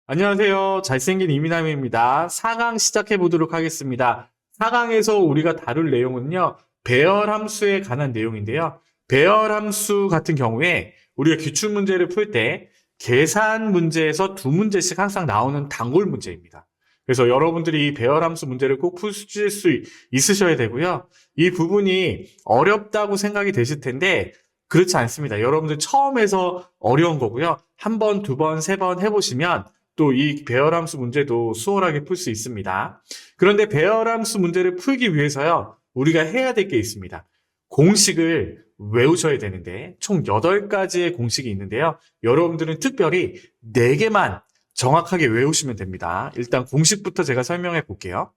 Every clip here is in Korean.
안녕하세요. 잘생긴 이민남입니다. 4강 시작해 보도록 하겠습니다. 4강에서 우리가 다룰 내용은요, 배열함수에 관한 내용인데요. 배열함수 같은 경우에 우리가 기출문제를 풀 때 계산 문제에서 두 문제씩 항상 나오는 단골 문제입니다. 그래서 여러분들이 이 배열함수 문제를 꼭 풀실 수 있으셔야 되고요. 이 부분이 어렵다고 생각이 되실 텐데 그렇지 않습니다. 여러분들 처음에서 어려운 거고요. 한 번, 두 번, 세 번 해보시면 또 이 배열함수 문제도 수월하게 풀 수 있습니다. 그런데 배열함수 문제를 풀기 위해서요, 우리가 해야 될 게 있습니다. 공식을 외우셔야 되는데 총 8가지의 공식이 있는데요. 여러분들은 특별히 4개만 정확하게 외우시면 됩니다. 일단 공식부터 제가 설명해 볼게요.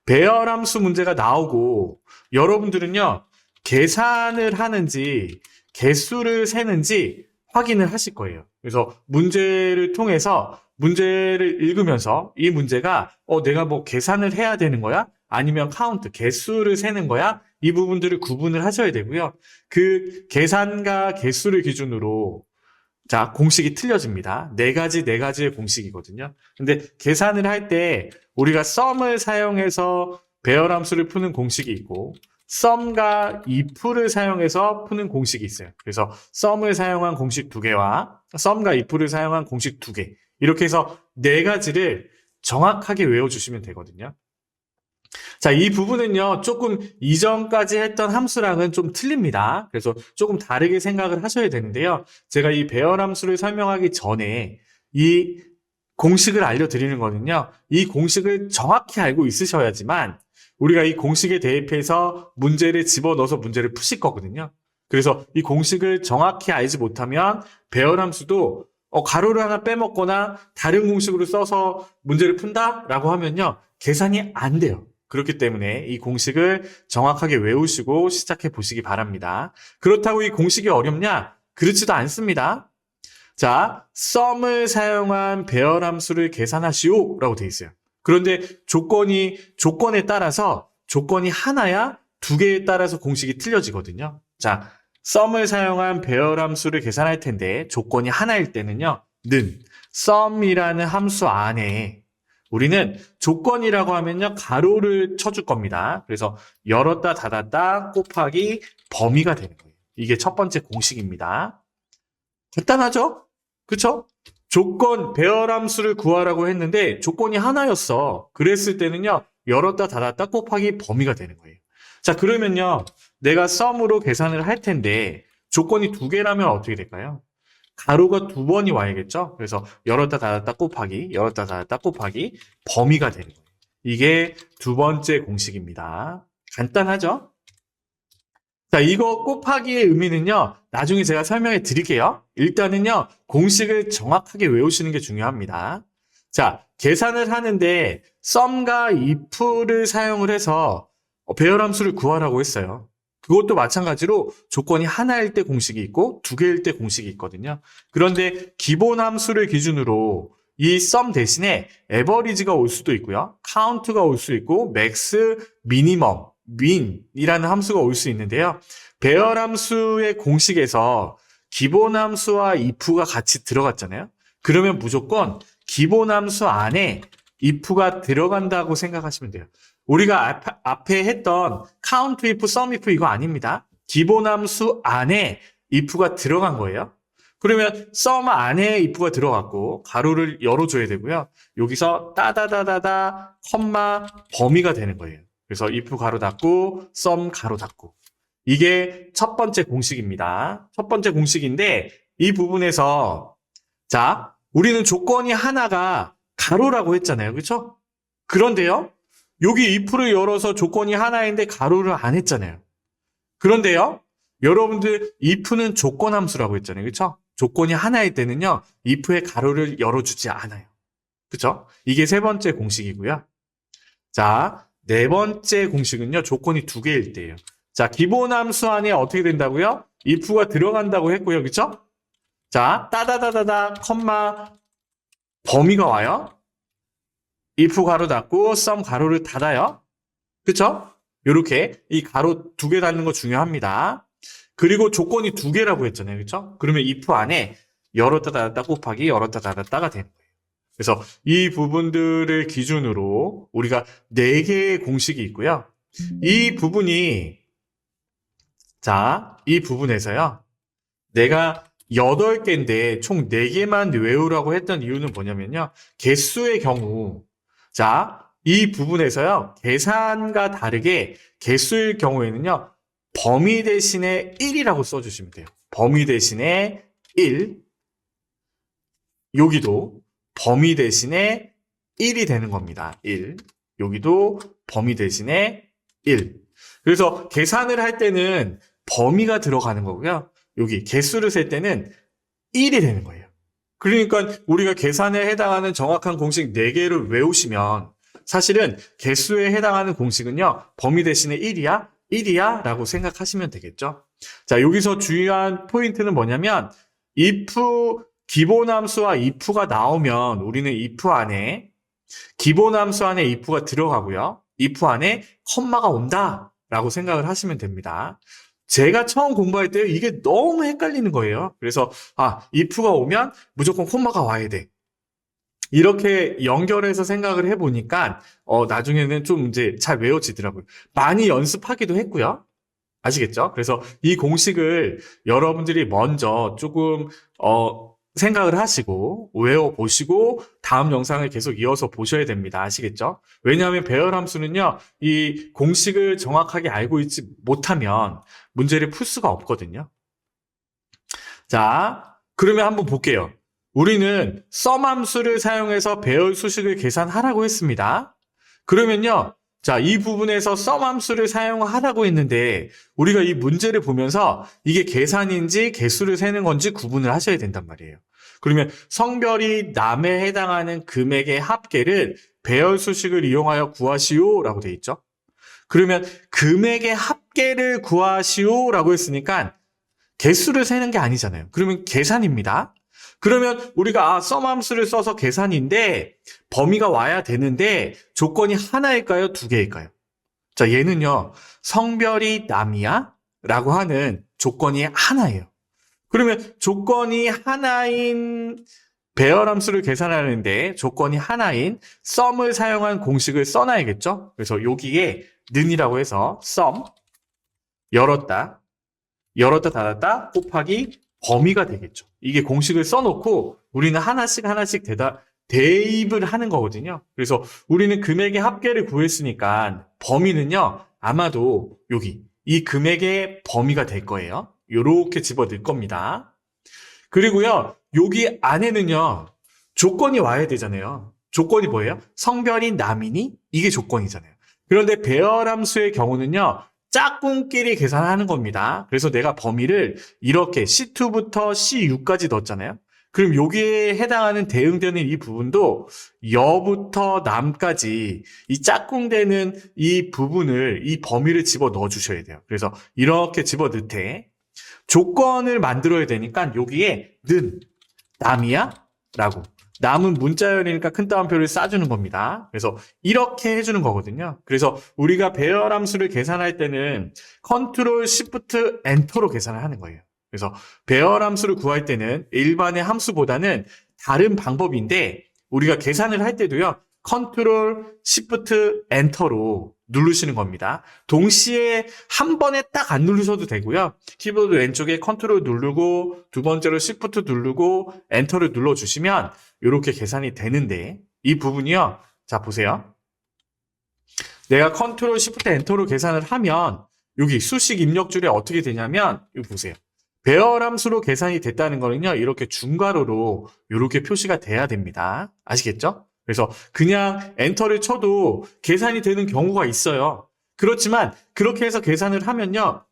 배열함수 문제가 나오고 여러분들은요, 계산을 하는지 개수를 세는지 확인을 하실 거예요. 그래서 문제를 통해서 문제를 읽으면서 이 문제가 내가 뭐 계산을 해야 되는 거야? 아니면 카운트, 개수를 세는 거야? 이 부분들을 구분을 하셔야 되고요. 그 계산과 개수를 기준으로 자, 공식이 틀려집니다. 네 가지의 공식이거든요. 근데 계산을 할 때 우리가 썸을 사용해서 배열함수를 푸는 공식이 있고 썸과 if를 사용해서 푸는 공식이 있어요. 그래서 썸을 사용한 공식 2개와 썸과 if를 사용한 공식 2개 이렇게 해서 4가지를 정확하게 외워주시면 되거든요. 자, 이 부분은요, 조금 이전까지 했던 함수랑은 좀 틀립니다. 그래서 조금 다르게 생각을 하셔야 되는데요. 제가 이 배열함수를 설명하기 전에 이 공식을 알려드리는 거는요, 이 공식을 정확히 알고 있으셔야지만 우리가 이 공식에 대입해서 문제를 집어넣어서 문제를 푸실 거거든요. 그래서 이 공식을 정확히 알지 못하면 배열함수도 가로를 하나 빼먹거나 다른 공식으로 써서 문제를 푼다라고 하면요, 계산이 안 돼요. 그렇기 때문에 이 공식을 정확하게 외우시고 시작해 보시기 바랍니다. 그렇다고 이 공식이 어렵냐? 그렇지도 않습니다. 자, 썸을 사용한 배열함수를 계산하시오 라고 되어 있어요. 그런데 조건에 따라서 조건이 하나야 2개에 따라서 공식이 틀려지거든요. 자, 썸을 사용한 배열함수를 계산할 텐데 조건이 하나일 때는요, 썸이라는 함수 안에 우리는 조건이라고 하면요, 가로를 쳐줄 겁니다. 그래서 열었다 닫았다 곱하기 범위가 되는 거예요. 이게 첫 번째 공식입니다. 간단하죠? 그쵸? 배열함수를 구하라고 했는데 조건이 하나였어. 그랬을 때는요, 열었다 닫았다 곱하기 범위가 되는 거예요. 자, 그러면요, 내가 썸으로 계산을 할 텐데 조건이 2개라면 어떻게 될까요? 가로가 2번이 와야겠죠? 그래서 열었다 닫았다 곱하기 범위가 되는 거예요. 이게 2번째 공식입니다. 간단하죠? 자, 이거 곱하기의 의미는요, 나중에 제가 설명해 드릴게요. 일단은요, 공식을 정확하게 외우시는 게 중요합니다. 자, 계산을 하는데 썸과 if를 사용을 해서 배열함수를 구하라고 했어요. 그것도 마찬가지로 조건이 하나일 때 공식이 있고 2개일 때 공식이 있거든요. 그런데 기본 함수를 기준으로 이 썸 대신에 에버리지가 올 수도 있고요. 카운트가 올 수 있고 맥스, 미니멈, 민이라는 함수가 올 수 있는데요. 배열함수의 공식에서 기본 함수와 if가 같이 들어갔잖아요. 그러면 무조건 기본 함수 안에 if가 들어간다고 생각하시면 돼요. 우리가 앞에 했던 count if, sum if 이거 아닙니다. 기본 함수 안에 if가 들어간 거예요. 그러면 sum 안에 if가 들어갔고 가로를 열어줘야 되고요. 여기서 따다다다다 컴마 범위가 되는 거예요. 그래서 if 가로 닫고 sum 가로 닫고 이게 첫 번째 공식입니다. 첫 번째 공식인데 이 부분에서 자, 우리는 조건이 하나가 가로라고 했잖아요. 그렇죠? 그런데요. 여기 if를 열어서 조건이 하나인데 가로를 안 했잖아요. 그런데요. 여러분들 if는 조건 함수라고 했잖아요. 그렇죠? 조건이 하나일 때는요. if의 가로를 열어주지 않아요. 그렇죠? 이게 세 번째 공식이고요. 자, 네 번째 공식은요. 조건이 2개일 때예요. 자, 기본 함수 안에 어떻게 된다고요? if가 들어간다고 했고요. 그렇죠? 자, 따다다다다 컴마 범위가 와요. if 가로 닫고 sum 가로를 닫아요. 그쵸? 요렇게 이 가로 2개 닫는 거 중요합니다. 그리고 조건이 2개라고 했잖아요. 그쵸? 그러면 if 안에 열었다 닫았다 곱하기 열었다 닫았다가 되는 거예요. 그래서 이 부분들을 기준으로 우리가 4개의 공식이 있고요. 이 부분이, 자, 이 부분에서요. 내가 8개인데 총 4개만 외우라고 했던 이유는 뭐냐면요. 개수의 경우, 자, 이 부분에서요. 계산과 다르게 개수의 경우에는요. 범위 대신에 1이라고 써주시면 돼요. 범위 대신에 1. 여기도 범위 대신에 1이 되는 겁니다. 1. 여기도 범위 대신에 1. 그래서 계산을 할 때는 범위가 들어가는 거고요. 여기 개수를 셀 때는 1이 되는 거예요. 그러니까 우리가 계산에 해당하는 정확한 공식 4개를 외우시면 사실은 개수에 해당하는 공식은요. 범위 대신에 1이야? 1이야? 라고 생각하시면 되겠죠. 자, 여기서 중요한 포인트는 뭐냐면 if 기본함수와 if가 나오면 우리는 if 안에 기본함수 안에 if가 들어가고요. if 안에 컴마가 온다 라고 생각을 하시면 됩니다. 제가 처음 공부할 때 이게 너무 헷갈리는 거예요. 그래서 if가 오면 무조건 콤마가 와야 돼. 이렇게 연결해서 생각을 해보니까 나중에는 좀 이제 잘 외워지더라고요. 많이 연습하기도 했고요. 아시겠죠? 그래서 이 공식을 여러분들이 먼저 조금 생각을 하시고 외워보시고 다음 영상을 계속 이어서 보셔야 됩니다. 아시겠죠? 왜냐하면 배열함수는요. 이 공식을 정확하게 알고 있지 못하면 문제를 풀 수가 없거든요. 자, 그러면 한번 볼게요. 우리는 sum 함수를 사용해서 배열 수식을 계산하라고 했습니다. 그러면요. 자, 이 부분에서 sum 함수를 사용하라고 했는데 우리가 이 문제를 보면서 이게 계산인지 개수를 세는 건지 구분을 하셔야 된단 말이에요. 그러면 성별이 남에 해당하는 금액의 합계를 배열 수식을 이용하여 구하시오 라고 되어 있죠. 그러면 금액의 합계를 구하시오 라고 했으니까 개수를 세는 게 아니잖아요. 그러면 계산입니다. 그러면 우리가 sum 함수를 써서 계산인데 범위가 와야 되는데 조건이 하나일까요? 2개일까요? 자, 얘는요. 성별이 남이야? 라고 하는 조건이 하나예요. 그러면 조건이 하나인 배열함수를 계산하는데 조건이 하나인 sum을 사용한 공식을 써놔야겠죠? 그래서 여기에 는이라고 해서 sum 열었다 닫았다 곱하기 범위가 되겠죠. 이게 공식을 써놓고 우리는 하나씩 대입을 하는 거거든요. 그래서 우리는 금액의 합계를 구했으니까 범위는요. 아마도 여기 이 금액의 범위가 될 거예요. 요렇게 집어넣을 겁니다. 그리고요. 여기 안에는요. 조건이 와야 되잖아요. 조건이 뭐예요? 성별이 남이니? 이게 조건이잖아요. 그런데 배열함수의 경우는요. 짝꿍끼리 계산하는 겁니다. 그래서 내가 범위를 이렇게 C2부터 C6까지 넣었잖아요. 그럼 여기에 해당하는 대응되는 이 부분도 여부터 남까지 이 짝꿍되는 이 부분을 이 범위를 집어 넣어 주셔야 돼요. 그래서 이렇게 집어 넣되 조건을 만들어야 되니까 여기에 는 남이야? 라고 남은 문자열이니까 큰 따옴표를 쏴주는 겁니다. 그래서 이렇게 해주는 거거든요. 그래서 우리가 배열함수를 계산할 때는 컨트롤 시프트 엔터로 계산을 하는 거예요. 그래서 배열함수를 구할 때는 일반의 함수보다는 다른 방법인데 우리가 계산을 할 때도요. 컨트롤 시프트 엔터로 누르시는 겁니다. 동시에 한 번에 딱 안 누르셔도 되고요. 키보드 왼쪽에 컨트롤 누르고 두 번째로 시프트 누르고 엔터를 눌러주시면 이렇게 계산이 되는데 이 부분이요. 자 보세요. 내가 컨트롤 시프트 엔터로 계산을 하면 여기 수식 입력줄에 어떻게 되냐면 이거 보세요. 배열함수로 계산이 됐다는 거는요. 이렇게 중괄호로 이렇게 표시가 돼야 됩니다. 아시겠죠? 그래서 그냥 엔터를 쳐도 계산이 되는 경우가 있어요. 그렇지만 그렇게 해서 계산을 하면요.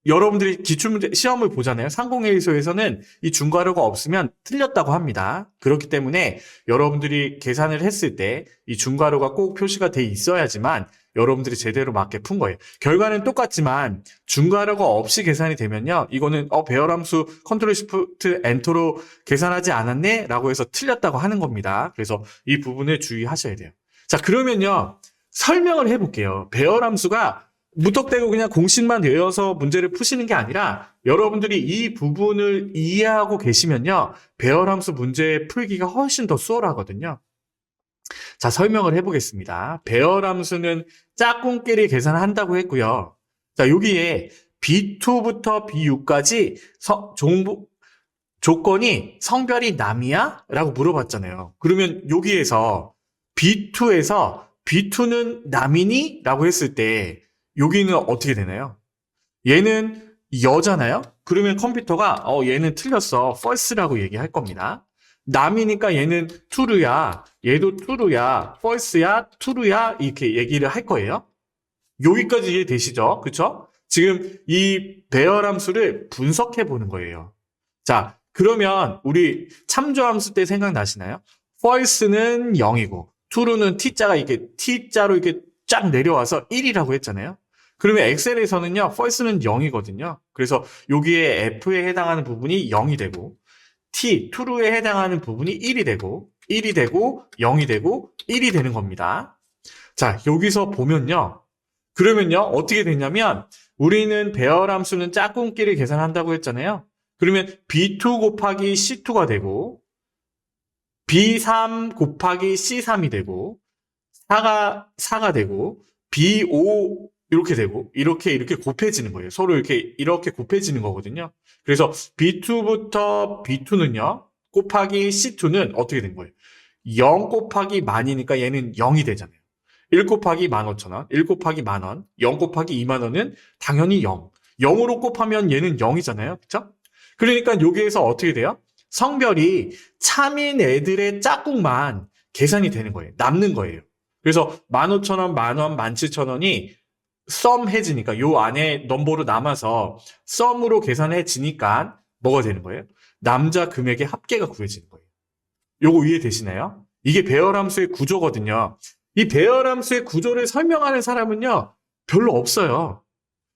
여러분들이 기출문제 시험을 보잖아요. 상공회의소에서는 이 중괄호가 없으면 틀렸다고 합니다. 그렇기 때문에 여러분들이 계산을 했을 때 이 중괄호가 꼭 표시가 돼 있어야지만 여러분들이 제대로 맞게 푼 거예요. 결과는 똑같지만 중괄호가 없이 계산이 되면요. 이거는 배열함수 컨트롤 시프트 엔터로 계산하지 않았네? 라고 해서 틀렸다고 하는 겁니다. 그래서 이 부분을 주의하셔야 돼요. 자, 그러면요. 설명을 해볼게요. 배열함수가 무턱대고 그냥 공식만 외워서 문제를 푸시는 게 아니라 여러분들이 이 부분을 이해하고 계시면요. 배열함수 문제 풀기가 훨씬 더 수월하거든요. 자, 설명을 해보겠습니다. 배열함수는 짝꿍끼리 계산한다고 했고요. 자, 여기에 B2부터 B6까지 조건이 성별이 남이야? 라고 물어봤잖아요. 그러면 여기에서 B2는 남이니? 라고 했을 때 여기는 어떻게 되나요? 얘는 여잖아요? 그러면 컴퓨터가 얘는 틀렸어. false라고 얘기할 겁니다. 남이니까 얘는 true야. 얘도 true야. false야. true야. 이렇게 얘기를 할 거예요. 여기까지 이해되시죠? 그쵸? 지금 이 배열함수를 분석해 보는 거예요. 자, 그러면 우리 참조함수 때 생각나시나요? false는 0이고 true는 t자가 이렇게 t자로 이렇게 쫙 내려와서 1이라고 했잖아요. 그러면 엑셀에서는요, false는 0이거든요. 그래서 여기에 f에 해당하는 부분이 0이 되고 true에 해당하는 부분이 1이 되고 1이 되고 0이 되고 1이 되는 겁니다. 자, 여기서 보면요. 그러면요, 어떻게 되냐면 우리는 배열함수는 짝꿍끼리 계산한다고 했잖아요. 그러면 B2 곱하기 C2가 되고 B3 곱하기 C3이 되고 4가 되고 B5 이렇게 되고 이렇게 곱해지는 거예요. 서로 이렇게 곱해지는 거거든요. 그래서 B2부터 B2는요. 곱하기 C2는 어떻게 된 거예요? 0 곱하기 만이니까 얘는 0이 되잖아요. 1 곱하기 15,000원, 1 곱하기 만원, 0 곱하기 2만원은 당연히 0. 0으로 곱하면 얘는 0이잖아요. 그쵸? 그러니까 여기에서 어떻게 돼요? 성별이 참인 애들의 짝꿍만 계산이 되는 거예요. 남는 거예요. 그래서 15,000원, 만원, 17,000원이 썸해지니까 요 안에 넘버로 남아서 썸으로 계산해지니까 뭐가 되는 거예요? 남자 금액의 합계가 구해지는 거예요. 요거 이해되시나요? 이게 배열함수의 구조거든요. 이 배열함수의 구조를 설명하는 사람은요, 별로 없어요.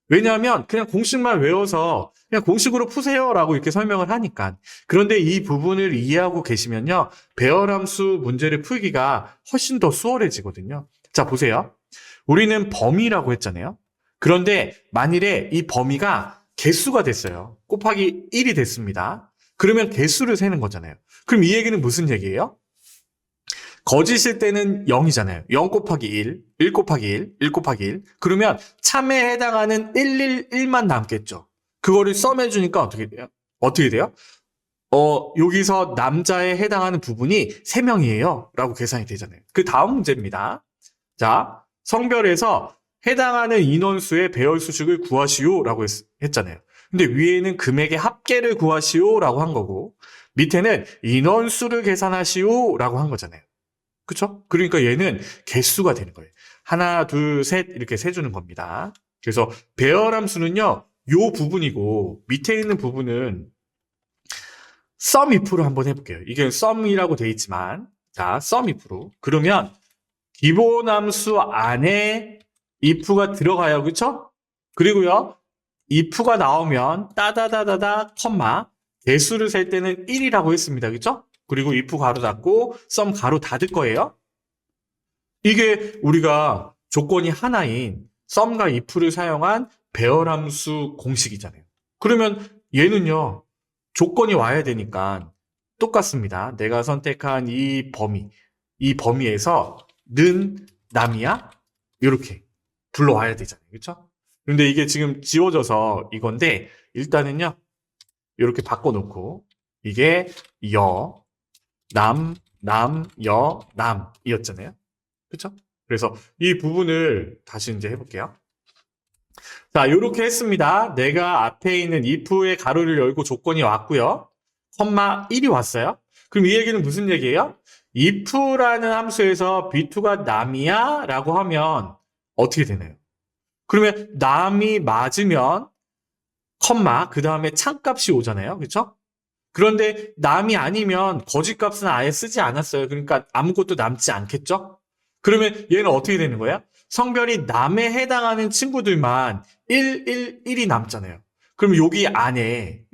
왜냐하면 그냥 공식만 외워서 그냥 공식으로 푸세요라고 이렇게 설명을 하니까. 그런데 이 부분을 이해하고 계시면요, 배열함수 문제를 풀기가 훨씬 더 수월해지거든요. 자, 보세요. 우리는 범위라고 했잖아요. 그런데 만일에 이 범위가 개수가 됐어요. 곱하기 1이 됐습니다. 그러면 개수를 세는 거잖아요. 그럼 이 얘기는 무슨 얘기예요? 거짓일 때는 0이잖아요. 0 곱하기 1, 1 곱하기 1, 1 곱하기 1. 그러면 참에 해당하는 111만 남겠죠. 그거를 썸해주니까 어떻게 돼요? 어떻게 돼요? 여기서 남자에 해당하는 부분이 3명이에요. 라고 계산이 되잖아요. 그 다음 문제입니다. 자, 성별에서 해당하는 인원수의 배열 수식을 구하시오 라고 했잖아요. 근데 위에는 금액의 합계를 구하시오 라고 한 거고 밑에는 인원수를 계산하시오 라고 한 거잖아요. 그쵸? 그러니까 얘는 개수가 되는 거예요. 하나, 둘, 셋 이렇게 세주는 겁니다. 그래서 배열함수는요, 요 부분이고 밑에 있는 부분은 sum if로 한번 해볼게요. 이게 sum이라고 돼 있지만 자, sum if로 그러면 기본함수 안에 if가 들어가요. 그쵸? 그리고요, if가 나오면 따다다다다 컴마 개수를 셀 때는 1이라고 했습니다. 그쵸? 그리고 if 가로 닫고 sum 가로 닫을 거예요. 이게 우리가 조건이 하나인 sum과 if를 사용한 배열함수 공식이잖아요. 그러면 얘는요, 조건이 와야 되니까 똑같습니다. 내가 선택한 이 범위에서 는 남이야? 이렇게 불러와야 되잖아요. 그렇죠? 근데 이게 지금 지워져서 이건데 일단은요, 이렇게 바꿔놓고 이게 남이었잖아요. 그렇죠? 그래서 이 부분을 다시 이제 해볼게요. 자, 이렇게 했습니다. 내가 앞에 있는 if의 가로를 열고 조건이 왔고요. 컴마 1이 왔어요. 그럼 이 얘기는 무슨 얘기예요? if라는 함수에서 b2가 남이야? 라고 하면 어떻게 되나요? 그러면 남이 맞으면 컴마 그 다음에 참값이 오잖아요. 그렇죠? 그런데 남이 아니면 거짓값은 아예 쓰지 않았어요. 그러니까 아무것도 남지 않겠죠? 그러면 얘는 어떻게 되는 거야? 성별이 남에 해당하는 친구들만 1이 남잖아요. 그럼 여기 안에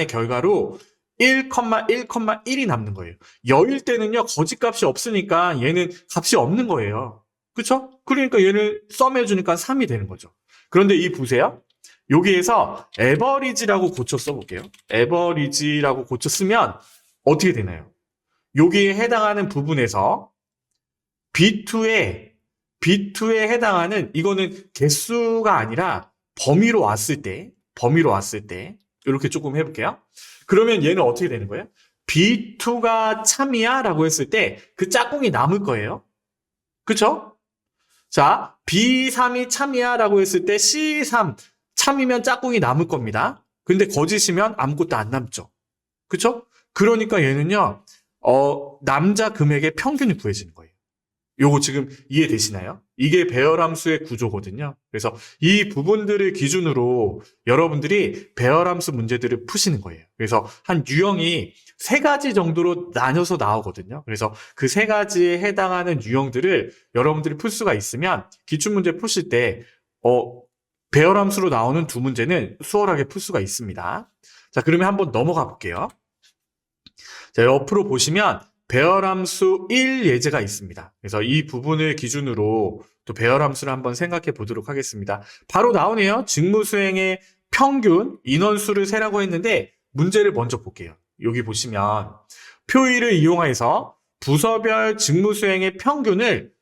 결과로 1,1,1이 남는 거예요. 여일 때는요, 거짓값이 없으니까 얘는 값이 없는 거예요. 그쵸? 그러니까 얘를 썸해주니까 3이 되는 거죠. 그런데 이 보세요. 여기에서 에버리지라고 고쳐 써볼게요. 에버리지라고 고쳐 쓰면 어떻게 되나요? 여기에 해당하는 부분에서 B2에 해당하는 이거는 개수가 아니라 범위로 왔을 때 이렇게 조금 해볼게요. 그러면 얘는 어떻게 되는 거예요? B2가 참이야? 라고 했을 때 그 짝꿍이 남을 거예요. 그쵸? 자, B3이 참이야? 라고 했을 때 C3 참이면 짝꿍이 남을 겁니다. 근데 거짓이면 아무것도 안 남죠. 그쵸? 그러니까 얘는요, 남자 금액의 평균을 구해지는 거예요. 요거 지금 이해되시나요? 이게 배열함수의 구조거든요. 그래서 이 부분들을 기준으로 여러분들이 배열함수 문제들을 푸시는 거예요. 그래서 한 유형이 3가지 정도로 나눠서 나오거든요. 그래서 그 3가지에 해당하는 유형들을 여러분들이 풀 수가 있으면 기출문제 푸실 때 배열함수로 나오는 2문제는 수월하게 풀 수가 있습니다. 자, 그러면 한번 넘어가 볼게요. 자, 옆으로 보시면 배열함수 1 예제가 있습니다. 그래서 이 부분을 기준으로 또 배열함수를 한번 생각해 보도록 하겠습니다. 바로 나오네요. 직무수행의 평균, 인원수를 세라고 했는데 문제를 먼저 볼게요. 여기 보시면 표의를 이용해서 부서별 직무수행의 평균을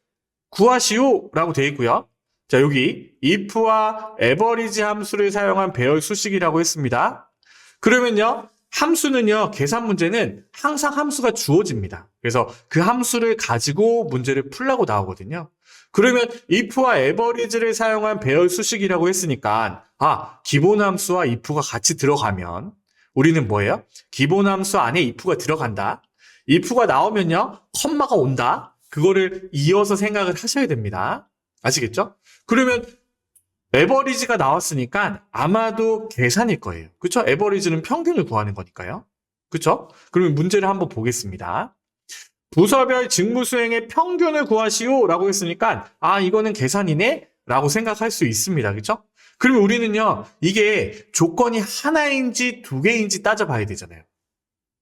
구하시오 라고 되어 있고요. 자, 여기 if와 average 함수를 사용한 배열 수식이라고 했습니다. 그러면요, 함수는요, 계산 문제는 항상 함수가 주어집니다. 그래서 그 함수를 가지고 문제를 풀라고 나오거든요. 그러면 if와 average를 사용한 배열 수식이라고 했으니까 기본 함수와 if가 같이 들어가면 우리는 뭐예요? 기본 함수 안에 if가 들어간다. if가 나오면요, 컴마가 온다. 그거를 이어서 생각을 하셔야 됩니다. 아시겠죠? 그러면 에버리지가 나왔으니까 아마도 계산일 거예요. 그쵸? 에버리지는 평균을 구하는 거니까요. 그쵸? 그러면 문제를 한번 보겠습니다. 부서별 직무수행의 평균을 구하시오 라고 했으니까 이거는 계산이네 라고 생각할 수 있습니다. 그쵸? 그러면 우리는요, 이게 조건이 하나인지 2개인지 따져봐야 되잖아요.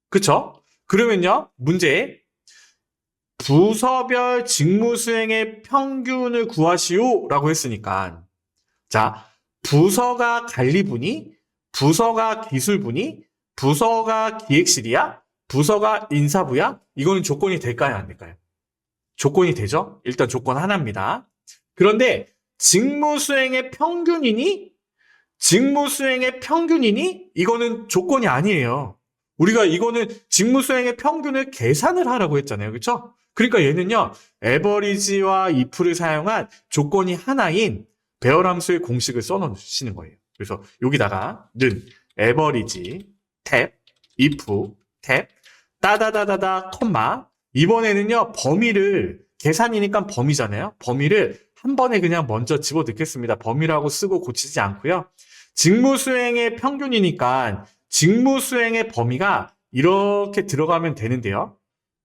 그쵸? 그러면요, 문제 부서별 직무수행의 평균을 구하시오 라고 했으니까 자, 부서가 관리분이, 부서가 기술분이, 부서가 기획실이야, 부서가 인사부야? 이거는 조건이 될까요, 안 될까요? 조건이 되죠? 일단 조건 하나입니다. 그런데 직무수행의 평균이니? 직무수행의 평균이니? 이거는 조건이 아니에요. 우리가 이거는 직무수행의 평균을 계산을 하라고 했잖아요. 그렇죠? 그러니까 얘는요, 에버리지와 if를 사용한 조건이 하나인 배열함수의 공식을 써놓으시는 거예요. 그래서 여기다가 는 에버리지 탭 if 탭 따다다다다 콤마 이번에는요 범위를 계산이니까 범위잖아요. 범위를 한 번에 그냥 먼저 집어넣겠습니다. 범위라고 쓰고 고치지 않고요. 직무수행의 평균이니까 직무수행의 범위가 이렇게 들어가면 되는데요.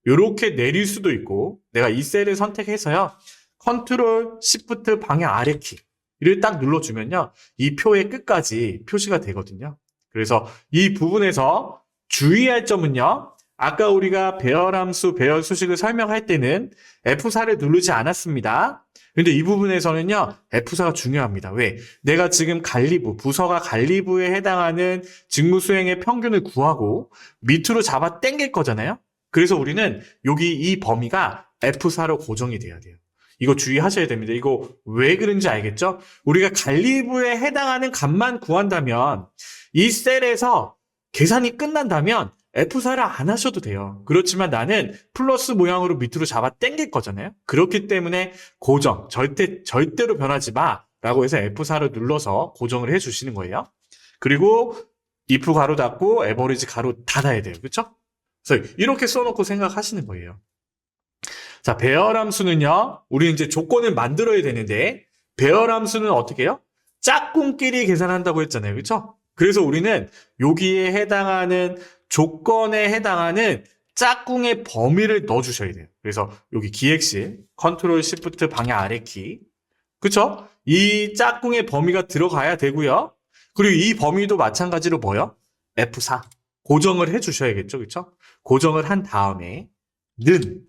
이렇게 내릴 수도 있고 내가 이 셀을 선택해서요. 컨트롤 시프트 방향 아래키 이를 딱 눌러주면요. 이 표의 끝까지 표시가 되거든요. 그래서 이 부분에서 주의할 점은요. 아까 우리가 배열함수, 배열 수식을 설명할 때는 F4를 누르지 않았습니다. 근데 이 부분에서는요. F4가 중요합니다. 왜? 내가 지금 관리부, 부서가 관리부에 해당하는 직무수행의 평균을 구하고 밑으로 잡아 당길 거잖아요. 그래서 우리는 여기 이 범위가 F4로 고정이 돼야 돼요. 이거 주의하셔야 됩니다. 이거 왜 그런지 알겠죠? 우리가 관리부에 해당하는 값만 구한다면 이 셀에서 계산이 끝난다면 F4를 안 하셔도 돼요. 그렇지만 나는 플러스 모양으로 밑으로 잡아 당길 거잖아요. 그렇기 때문에 고정, 절대로 변하지 마 라고 해서 F4를 눌러서 고정을 해주시는 거예요. 그리고 if 가로 닫고 average 가로 닫아야 돼요. 그렇죠? 그래서 이렇게 써놓고 생각하시는 거예요. 자, 배열함수는요, 우리 이제 조건을 만들어야 되는데, 배열함수는 어떻게 해요? 짝꿍끼리 계산한다고 했잖아요. 그쵸? 그래서 우리는 여기에 해당하는 조건에 해당하는 짝꿍의 범위를 넣어주셔야 돼요. 그래서 여기 기획실, 컨트롤 시프트 방향 아래키. 그쵸? 이 짝꿍의 범위가 들어가야 되고요. 그리고 이 범위도 마찬가지로 뭐요? F4. 고정을 해주셔야겠죠. 그쵸? 고정을 한 다음에, 는,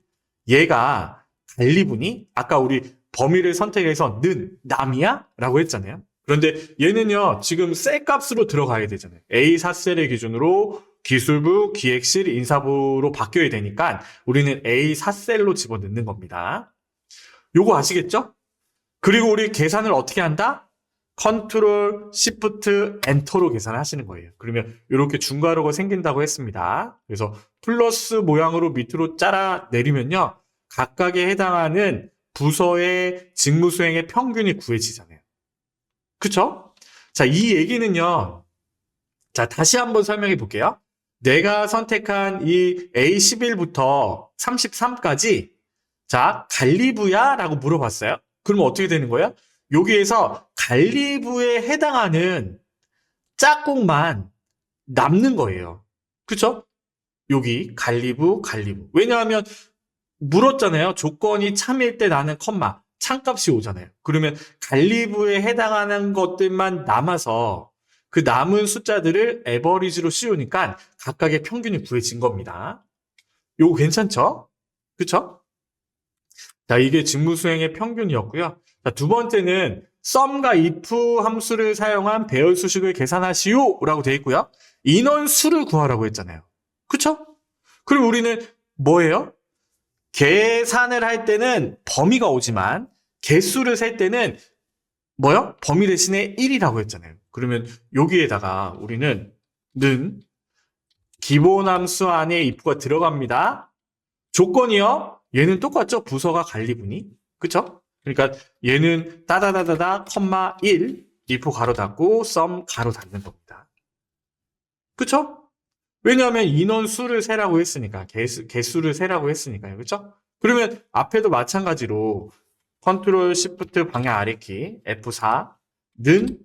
얘가 관리분이 아까 우리 범위를 선택해서 는 남이야? 라고 했잖아요. 그런데 얘는요, 지금 셀 값으로 들어가야 되잖아요. A 4셀의 기준으로 기술부, 기획실, 인사부로 바뀌어야 되니까 우리는 A 4셀로 집어넣는 겁니다. 요거 아시겠죠? 그리고 우리 계산을 어떻게 한다? 컨트롤, 시프트, 엔터로 계산하시는 거예요. 그러면 이렇게 중괄호가 생긴다고 했습니다. 그래서 플러스 모양으로 밑으로 짜라 내리면요. 각각에 해당하는 부서의 직무 수행의 평균이 구해지잖아요. 그쵸? 자, 이 얘기는요. 자, 다시 한번 설명해 볼게요. 내가 선택한 이 A11부터 33까지 자, 관리부야? 라고 물어봤어요. 그러면 어떻게 되는 거예요? 여기에서 관리부에 해당하는 짝꿍만 남는 거예요. 그쵸? 여기 관리부. 왜냐하면 물었잖아요. 조건이 참일 때 나는 컴마, 참값이 오잖아요. 그러면 관리부에 해당하는 것들만 남아서 그 남은 숫자들을 에버리지로 씌우니까 각각의 평균이 구해진 겁니다. 요거 괜찮죠? 그쵸? 자, 이게 직무 수행의 평균이었고요. 자, 두 번째는 썸과 if 함수를 사용한 배열 수식을 계산하시오 라고 되어 있고요. 인원수를 구하라고 했잖아요. 그쵸? 그리고 우리는 뭐예요? 계산을 할 때는 범위가 오지만 개수를 셀 때는 뭐요? 범위 대신에 1이라고 했잖아요. 그러면 여기에다가 우리는 는 기본 함수 안에 if가 들어갑니다. 조건이요? 얘는 똑같죠? 부서가 관리분이. 그쵸? 그러니까 얘는 따다다다다 컴마 1 if 가로 닫고 sum 가로 닫는 겁니다. 그쵸? 왜냐하면 인원수를 세라고 했으니까 개수를 세라고 했으니까요. 그쵸? 그러면 앞에도 마찬가지로 컨트롤 시프트 방향 아래키 F4는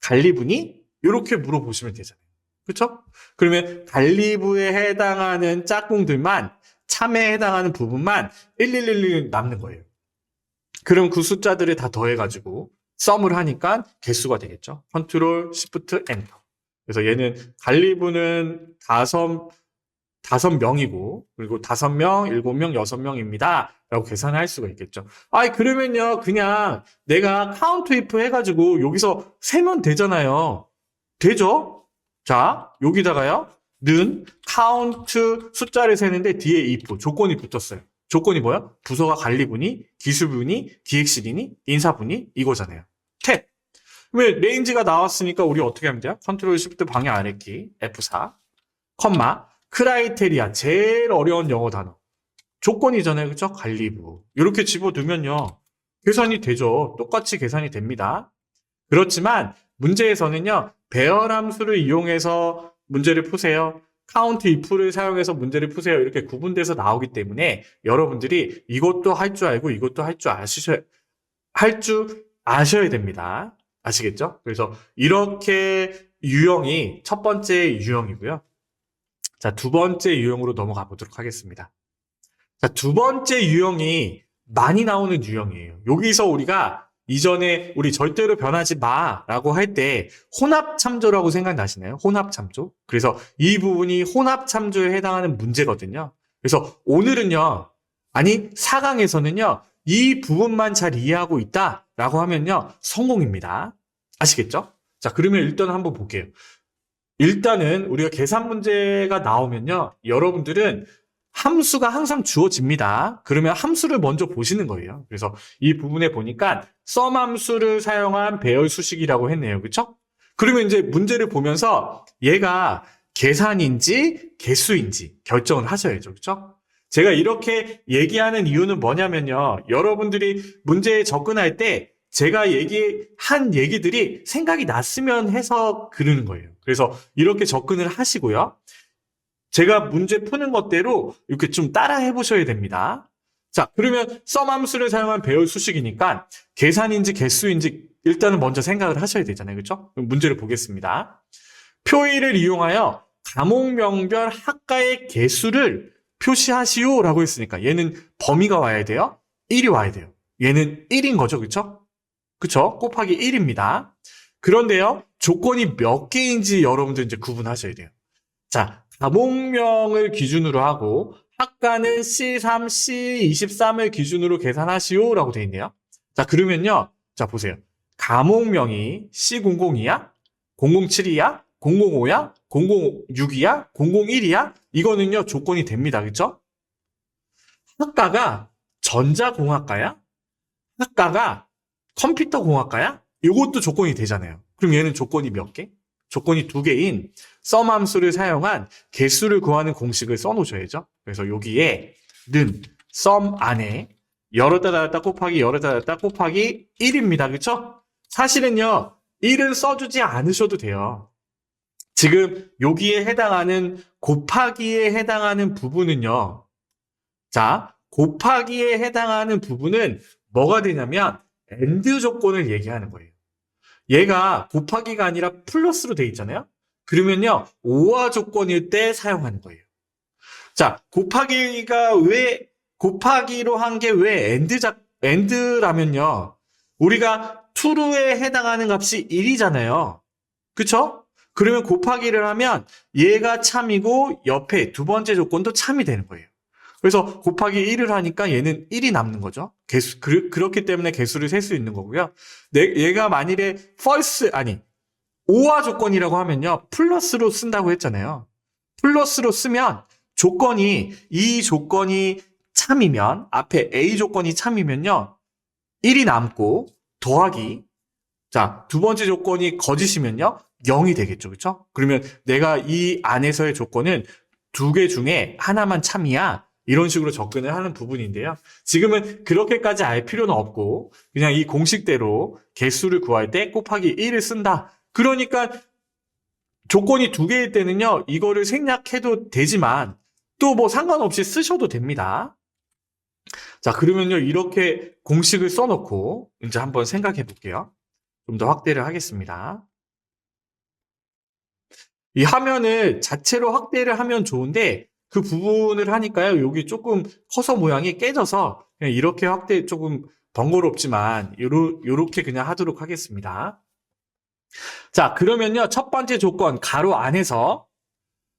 관리분이 이렇게 물어보시면 되잖아요. 그쵸? 그러면 관리부에 해당하는 짝꿍들만 참여에 해당하는 부분만 1111 남는 거예요. 그럼 그 숫자들을 다 더해가지고 썸을 하니까 개수가 되겠죠. 컨트롤 시프트 엔터. 그래서 얘는 관리부는 다섯 명이고 그리고 5명, 7명, 6명입니다. 라고 계산할 수가 있겠죠. 아이 그러면요 그냥 내가 카운트 if 해가지고 여기서 세면 되잖아요. 되죠? 자 여기다가요 는 카운트 숫자를 세는데 뒤에 if 조건이 붙었어요. 조건이 뭐야? 부서가 관리분이, 기술분이, 기획실이니, 인사분이 이거잖아요. 탭. 왜 레인지가 나왔으니까 우리 어떻게 하면 돼요? 컨트롤 시프트 방향 아래키 F4 컴마 크라이테리아 제일 어려운 영어 단어 조건이잖아요. 그쵸? 관리부 이렇게 집어두면요 계산이 되죠. 똑같이 계산이 됩니다. 그렇지만 문제에서는요 배열 함수를 이용해서 문제를 푸세요. 카운트 if를 사용해서 문제를 푸세요. 이렇게 구분돼서 나오기 때문에 여러분들이 이것도 할 줄 알고 이것도 할 줄 아셔야 됩니다. 아시겠죠? 그래서 이렇게 유형이 첫 번째 유형이고요. 자, 두 번째 유형으로 넘어가 보도록 하겠습니다. 자, 두 번째 유형이 많이 나오는 유형이에요. 여기서 우리가 이전에 우리 절대로 변하지 마라고 할 때 혼합참조라고 생각나시나요? 혼합참조. 그래서 이 부분이 혼합참조에 해당하는 문제거든요. 그래서 오늘은요, 아니 4강에서는요, 이 부분만 잘 이해하고 있다라고 하면요, 성공입니다. 아시겠죠? 자, 그러면 일단 한번 볼게요. 일단은 우리가 계산 문제가 나오면요, 여러분들은 함수가 항상 주어집니다. 그러면 함수를 먼저 보시는 거예요. 그래서 이 부분에 보니까 sum 함수를 사용한 배열 수식이라고 했네요. 그렇죠? 그러면 이제 문제를 보면서 얘가 계산인지 개수인지 결정을 하셔야죠. 그렇죠? 제가 이렇게 얘기하는 이유는 뭐냐면요. 여러분들이 문제에 접근할 때 제가 얘기한 얘기들이 생각이 났으면 해서 그러는 거예요. 그래서 이렇게 접근을 하시고요. 제가 문제 푸는 것대로 이렇게 좀 따라 해보셔야 됩니다. 자, 그러면 sum 함수를 사용한 배열 수식이니까 계산인지 개수인지 일단은 먼저 생각을 하셔야 되잖아요. 그렇죠? 그럼 문제를 보겠습니다. 표의를 이용하여 과목명별 학과의 개수를 표시하시오 라고 했으니까 얘는 범위가 와야 돼요. 1이 와야 돼요. 얘는 1인 거죠. 그렇죠? 그렇죠? 곱하기 1입니다. 그런데요. 조건이 몇 개인지 여러분들 이제 구분하셔야 돼요. 자, 과목명을 기준으로 하고 학과는 C3, C23을 기준으로 계산하시오 라고 되어 있네요. 자, 그러면요. 자, 보세요. 감옥명이 C002야? 007이야? 005야? 006이야? 001이야? 이거는요, 조건이 됩니다. 그쵸? 학과가 전자공학과야? 학과가 컴퓨터공학과야? 이것도 조건이 되잖아요. 그럼 얘는 조건이 몇 개? 조건이 2개인 sum 함수를 사용한 개수를 구하는 공식을 써놓으셔야죠. 그래서 여기에 는 sum 안에 열었다 닫았다 곱하기 열었다 닫았다 곱하기 1입니다. 그쵸? 사실은요, 1은 써주지 않으셔도 돼요. 지금 여기에 해당하는 곱하기에 해당하는 부분은요. 자, 곱하기에 해당하는 부분은 뭐가 되냐면 AND 조건을 얘기하는 거예요. 얘가 곱하기가 아니라 플러스로 돼 있잖아요. 그러면요, OR 조건일 때 사용하는 거예요. 자, 곱하기로 한 게 왜 AND라면요. 우리가 true에 해당하는 값이 1이잖아요. 그쵸? 그러면 곱하기를 하면 얘가 참이고 옆에 두 번째 조건도 참이 되는 거예요. 그래서 곱하기 1을 하니까 얘는 1이 남는 거죠. 그렇기 때문에 개수를 셀 수 있는 거고요. 얘가 만일에 OR 조건이라고 하면요. 플러스로 쓴다고 했잖아요. 플러스로 쓰면 이 조건이 참이면, 앞에 A 조건이 참이면요. 1이 남고, 더하기, 자, 두 번째 조건이 거짓이면요. 0이 되겠죠. 그쵸? 그러면 내가 이 안에서의 조건은 2개 중에 하나만 참이야. 이런 식으로 접근을 하는 부분인데요. 지금은 그렇게까지 알 필요는 없고 그냥 이 공식대로 개수를 구할 때 곱하기 1을 쓴다. 그러니까 조건이 2개일 때는요. 이거를 생략해도 되지만 또 뭐 상관없이 쓰셔도 됩니다. 자, 그러면요. 이렇게 공식을 써놓고 이제 한번 생각해 볼게요. 좀 더 확대를 하겠습니다. 이 화면을 자체로 확대를 하면 좋은데 그 부분을 하니까요. 여기 조금 커서 모양이 깨져서 그냥 이렇게 확대 조금 번거롭지만 요렇게 그냥 하도록 하겠습니다. 자, 그러면요. 첫 번째 조건 가로 안에서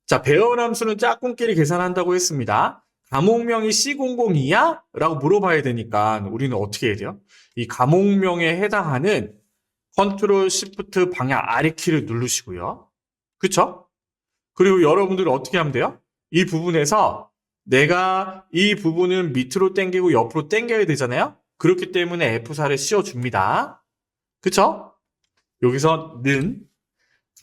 자, 배열함수는 짝꿍끼리 계산한다고 했습니다. 감옥명이 C002야? 라고 물어봐야 되니까 우리는 어떻게 해야 돼요? 이 감옥명에 해당하는 컨트롤 시프트 방향 아래키를 누르시고요. 그쵸? 그리고 여러분들은 어떻게 하면 돼요? 이 부분에서 내가 이 부분은 밑으로 당기고 옆으로 당겨야 되잖아요? 그렇기 때문에 F4를 씌워줍니다. 그쵸? 여기서 는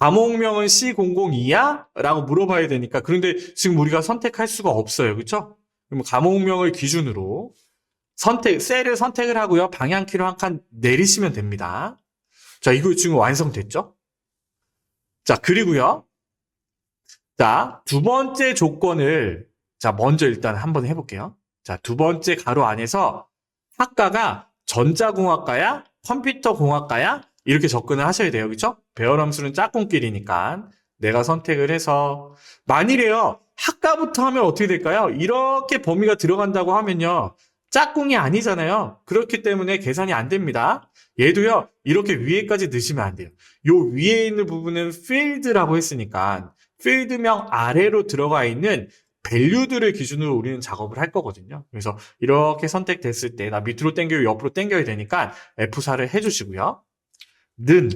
감옥명은 C002야? 라고 물어봐야 되니까 그런데 지금 우리가 선택할 수가 없어요. 그쵸? 그럼 감옥명을 기준으로 셀을 선택을 하고요. 방향키로 한 칸 내리시면 됩니다. 자, 이거 지금 완성됐죠? 자, 그리고요. 자, 두 번째 조건을 자, 먼저 일단 한번 해볼게요. 자, 두 번째 가로 안에서 학과가 전자공학과야? 컴퓨터공학과야? 이렇게 접근을 하셔야 돼요. 그쵸? 배열함수는 짝꿍끼리니까 내가 선택을 해서 만일에요. 학과부터 하면 어떻게 될까요? 이렇게 범위가 들어간다고 하면요. 짝꿍이 아니잖아요. 그렇기 때문에 계산이 안 됩니다. 얘도요. 이렇게 위에까지 넣으시면 안 돼요. 요 위에 있는 부분은 field라고 했으니까 필드명 아래로 들어가 있는 밸류들을 기준으로 우리는 작업을 할 거거든요. 그래서 이렇게 선택됐을 때 나 밑으로 당기고 옆으로 당겨야 되니까 F4를 해주시고요. 는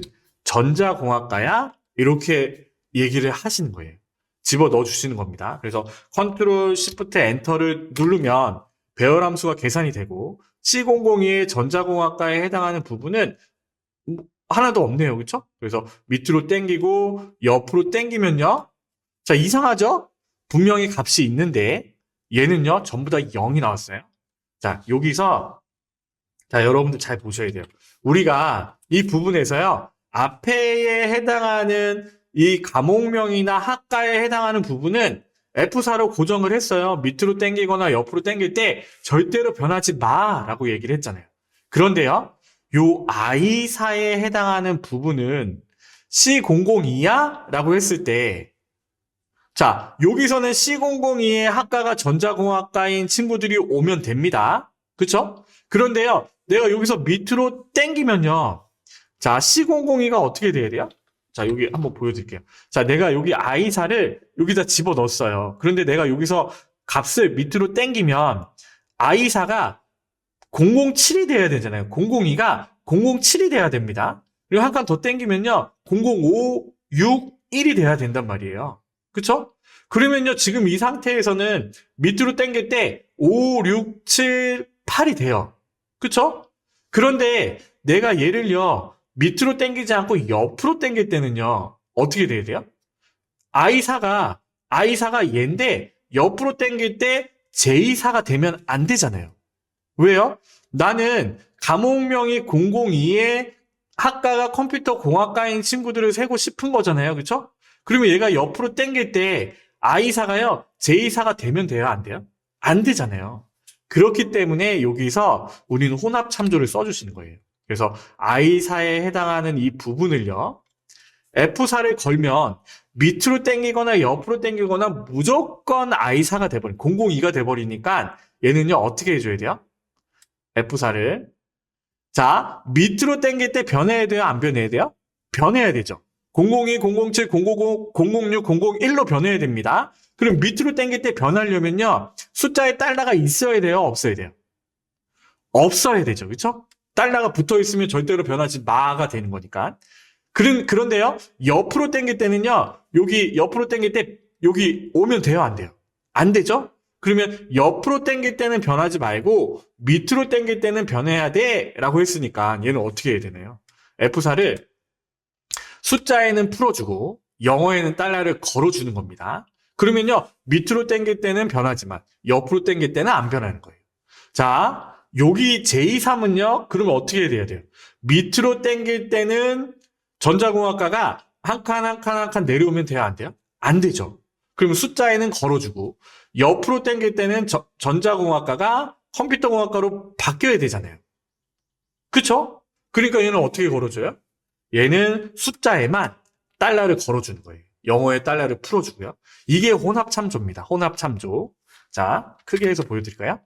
전자공학과야? 이렇게 얘기를 하시는 거예요. 집어 넣어주시는 겁니다. 그래서 컨트롤 시프트 엔터를 누르면 배열함수가 계산이 되고 C002의 전자공학과에 해당하는 부분은 하나도 없네요. 그렇죠? 그래서 밑으로 당기고 옆으로 당기면요. 자, 이상하죠? 분명히 값이 있는데 얘는요. 전부 다 0이 나왔어요. 자, 여기서 자, 여러분들 잘 보셔야 돼요. 우리가 이 부분에서요. 앞에에 해당하는 이 감옥명이나 학과에 해당하는 부분은 F4로 고정을 했어요. 밑으로 당기거나 옆으로 당길 때 절대로 변하지 마라고 얘기를 했잖아요. 그런데요. 요 I4에 해당하는 부분은 C002야? 라고 했을 때 자, 여기서는 C002의 학과가 전자공학과인 친구들이 오면 됩니다. 그쵸? 그런데요. 내가 여기서 밑으로 당기면요. 자, C002가 어떻게 돼야 돼요? 자, 여기 한번 보여드릴게요. 자, 내가 여기 I4를 여기다 집어 넣었어요. 그런데 내가 여기서 값을 밑으로 당기면 I4가 007이 돼야 되잖아요. 002가 007이 돼야 됩니다. 그리고 한 칸 더 땡기면요. 005, 6, 1이 돼야 된단 말이에요. 그쵸? 그러면요, 지금 이 상태에서는 밑으로 땡길 때 5, 6, 7, 8이 돼요. 그쵸? 그런데 내가 얘를요, 밑으로 땡기지 않고 옆으로 땡길 때는요, 어떻게 돼야 돼요? I4가 얘인데, 옆으로 땡길 때 J4가 되면 안 되잖아요. 왜요? 나는 과목명이 002에 학과가 컴퓨터 공학과인 친구들을 세고 싶은 거잖아요. 그쵸? 그러면 얘가 옆으로 땡길 때 I4가요, J4가 되면 돼요? 안 돼요? 안 되잖아요. 그렇기 때문에 여기서 우리는 혼합 참조를 써주시는 거예요. 그래서 I4에 해당하는 이 부분을요, F4를 걸면 밑으로 땡기거나 옆으로 땡기거나 무조건 I4가 돼버린, 002가 돼버리니까 얘는요, 어떻게 해줘야 돼요? F4를. 자, 밑으로 땡길 때 변해야 돼요? 안 변해야 돼요? 변해야 되죠. 002, 007, 050, 006, 001로 변해야 됩니다. 그럼 밑으로 땡길 때 변하려면요, 숫자에 달러가 있어야 돼요? 없어야 돼요? 없어야 되죠. 그쵸? 달러가 붙어 있으면 절대로 변하지 마가 되는 거니까. 그런데요, 옆으로 땡길 때는요, 여기 옆으로 땡길 때 여기 오면 돼요? 안 돼요? 안 되죠? 그러면 옆으로 땡길 때는 변하지 말고 밑으로 땡길 때는 변해야 돼 라고 했으니까 얘는 어떻게 해야 되나요? F4를 숫자에는 풀어주고 영어에는 달러를 걸어주는 겁니다. 그러면요, 밑으로 땡길 때는 변하지만 옆으로 땡길 때는 안 변하는 거예요. 자, 여기 J3은요, 그러면 어떻게 해야 돼요? 밑으로 땡길 때는 전자공학과가 한 칸 한 칸 한 칸 내려오면 돼요? 안 돼요? 안 되죠. 그러면 숫자에는 걸어주고 옆으로 땡길 때는 전자공학과가 컴퓨터공학과로 바뀌어야 되잖아요. 그쵸? 그러니까 얘는 어떻게 걸어줘요? 얘는 숫자에만 달러를 걸어주는 거예요. 영어에 달러를 풀어주고요. 이게 혼합참조입니다. 혼합참조. 자, 크게 해서 보여드릴까요?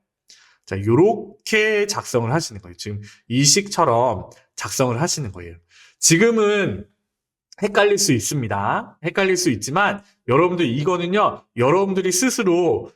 자, 요렇게 작성을 하시는 거예요. 지금 이 식처럼 작성을 하시는 거예요. 지금은 헷갈릴 수 있습니다. 헷갈릴 수 있지만 여러분들 이거는요, 여러분들이 스스로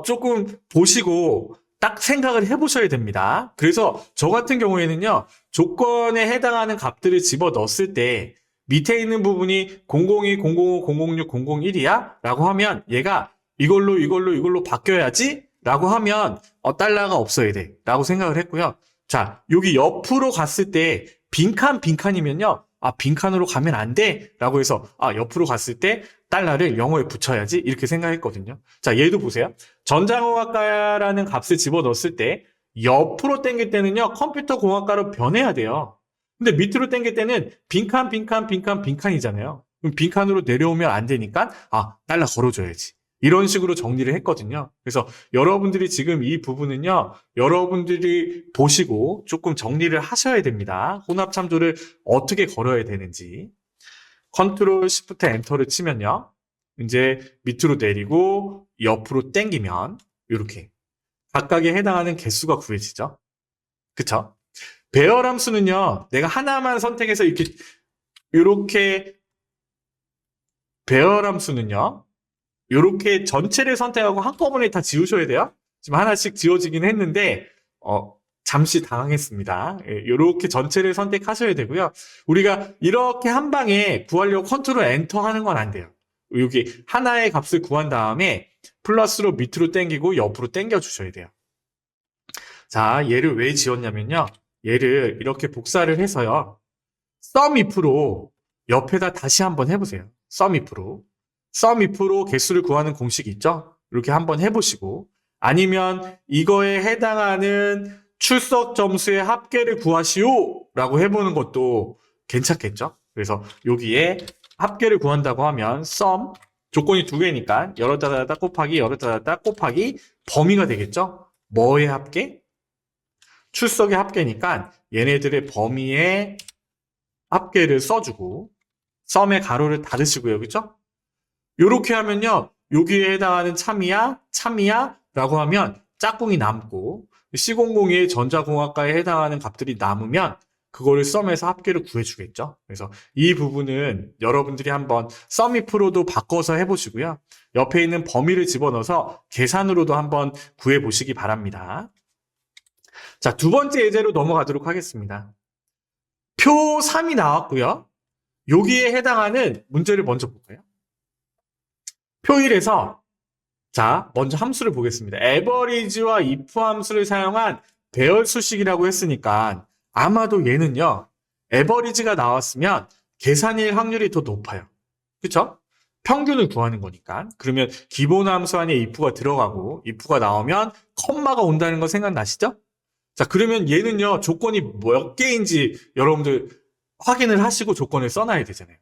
조금 보시고 딱 생각을 해보셔야 됩니다. 그래서 저 같은 경우에는요, 조건에 해당하는 값들을 집어 넣었을 때 밑에 있는 부분이 002, 005, 006, 001이야? 라고 하면 얘가 이걸로 바뀌어야지? 라고 하면 달러가 없어야 돼 라고 생각을 했고요. 자, 여기 옆으로 갔을 때 빈칸이면요, 빈칸으로 가면 안 돼 라고 해서 옆으로 갔을 때 달러를 영어에 붙여야지 이렇게 생각했거든요. 자, 얘도 보세요. 전자공학과라는 값을 집어넣었을 때 옆으로 땡길 때는요, 컴퓨터 공학과로 변해야 돼요. 근데 밑으로 땡길 때는 빈칸이잖아요. 그럼 빈칸으로 내려오면 안 되니까 달러 걸어줘야지. 이런 식으로 정리를 했거든요. 그래서 여러분들이 지금 이 부분은요, 여러분들이 보시고 조금 정리를 하셔야 됩니다. 혼합참조를 어떻게 걸어야 되는지. 컨트롤 시프트 엔터를 치면요, 이제 밑으로 내리고 옆으로 당기면 이렇게 각각에 해당하는 개수가 구해지죠. 그쵸? 배열함수는요, 내가 하나만 선택해서 이렇게 배열함수는요, 이렇게 전체를 선택하고 한꺼번에 다 지우셔야 돼요. 지금 하나씩 지워지긴 했는데 잠시 당황했습니다. 이렇게 전체를 선택하셔야 되고요. 우리가 이렇게 한 방에 구하려고 컨트롤 엔터 하는 건 안 돼요. 여기 하나의 값을 구한 다음에 플러스로 밑으로 당기고 옆으로 당겨 주셔야 돼요. 자, 얘를 왜 지웠냐면요, 얘를 이렇게 복사를 해서요, sum if로 옆에다 다시 한번 해보세요. sum if로 개수를 구하는 공식 있죠? 이렇게 한번 해보시고, 아니면 이거에 해당하는 출석 점수의 합계를 구하시오 라고 해보는 것도 괜찮겠죠? 그래서 여기에 합계를 구한다고 하면 sum, 조건이 두 개니까 열었다 닫았다 곱하기 범위가 되겠죠? 뭐의 합계? 출석의 합계니까 얘네들의 범위의 합계를 써주고 sum의 가로를 닫으시고요. 그죠? 요렇게 하면요, 여기에 해당하는 참이야 라고 하면 짝꿍이 남고, C002의 전자공학과에 해당하는 값들이 남으면 그거를 썸에서 합계를 구해주겠죠. 그래서 이 부분은 여러분들이 한번 썸이프로도 바꿔서 해보시고요, 옆에 있는 범위를 집어넣어서 계산으로도 한번 구해보시기 바랍니다. 자, 두 번째 예제로 넘어가도록 하겠습니다. 표 3이 나왔고요. 여기에 해당하는 문제를 먼저 볼까요? 표 1에서 자, 먼저 함수를 보겠습니다. average와 if 함수를 사용한 배열 수식이라고 했으니까 아마도 얘는요. average가 나왔으면 계산일 확률이 더 높아요. 그쵸? 평균을 구하는 거니까. 그러면 기본 함수 안에 if가 들어가고 if가 나오면 컴마가 온다는 거 생각나시죠? 자, 그러면 얘는요. 조건이 몇 개인지 여러분들 확인을 하시고 조건을 써놔야 되잖아요.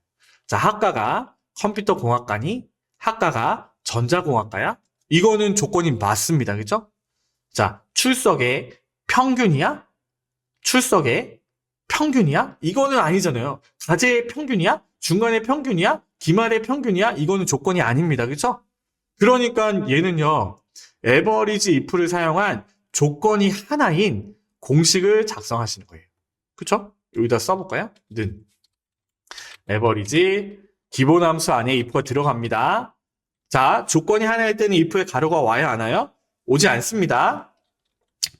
자, 학과가 컴퓨터 공학과니? 학과가 전자공학과야? 이거는 조건이 맞습니다. 그죠? 자, 출석의 평균이야? 출석의 평균이야? 이거는 아니잖아요. 과제의 평균이야? 중간의 평균이야? 기말의 평균이야? 이거는 조건이 아닙니다. 그죠? 그러니까 얘는요. average if를 사용한 조건이 하나인 공식을 작성하시는 거예요. 그쵸? 여기다 써볼까요? 는 average 기본 함수 안에 if가 들어갑니다. 자, 조건이 하나일 때는 if에 가로가 와요, 안 와요? 오지 않습니다.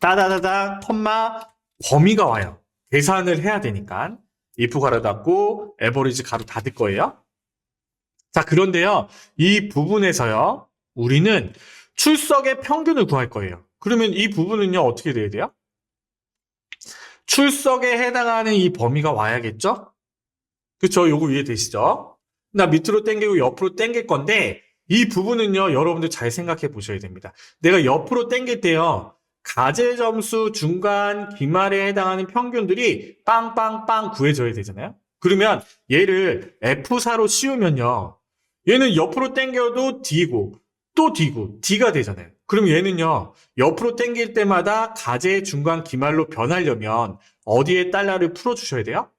따다다다, 컴마, 범위가 와요. 계산을 해야 되니까. if 가로 닫고, average 가로 닫을 거예요. 자, 그런데요, 이 부분에서요, 우리는 출석의 평균을 구할 거예요. 그러면 이 부분은요, 어떻게 돼야 돼요? 출석에 해당하는 이 범위가 와야겠죠? 그쵸? 요거 이해되시죠? 나 밑으로 당기고 옆으로 당길 건데, 이 부분은요, 여러분들 잘 생각해 보셔야 됩니다. 내가 옆으로 당길 때요, 가제 점수 중간 기말에 해당하는 평균들이 빵빵빵 구해져야 되잖아요? 그러면 얘를 F4로 씌우면요, 얘는 옆으로 당겨도 D고, 또 D고, D가 되잖아요. 그럼 얘는요, 옆으로 당길 때마다 가제 중간 기말로 변하려면 어디에 달러를 풀어주셔야 돼요?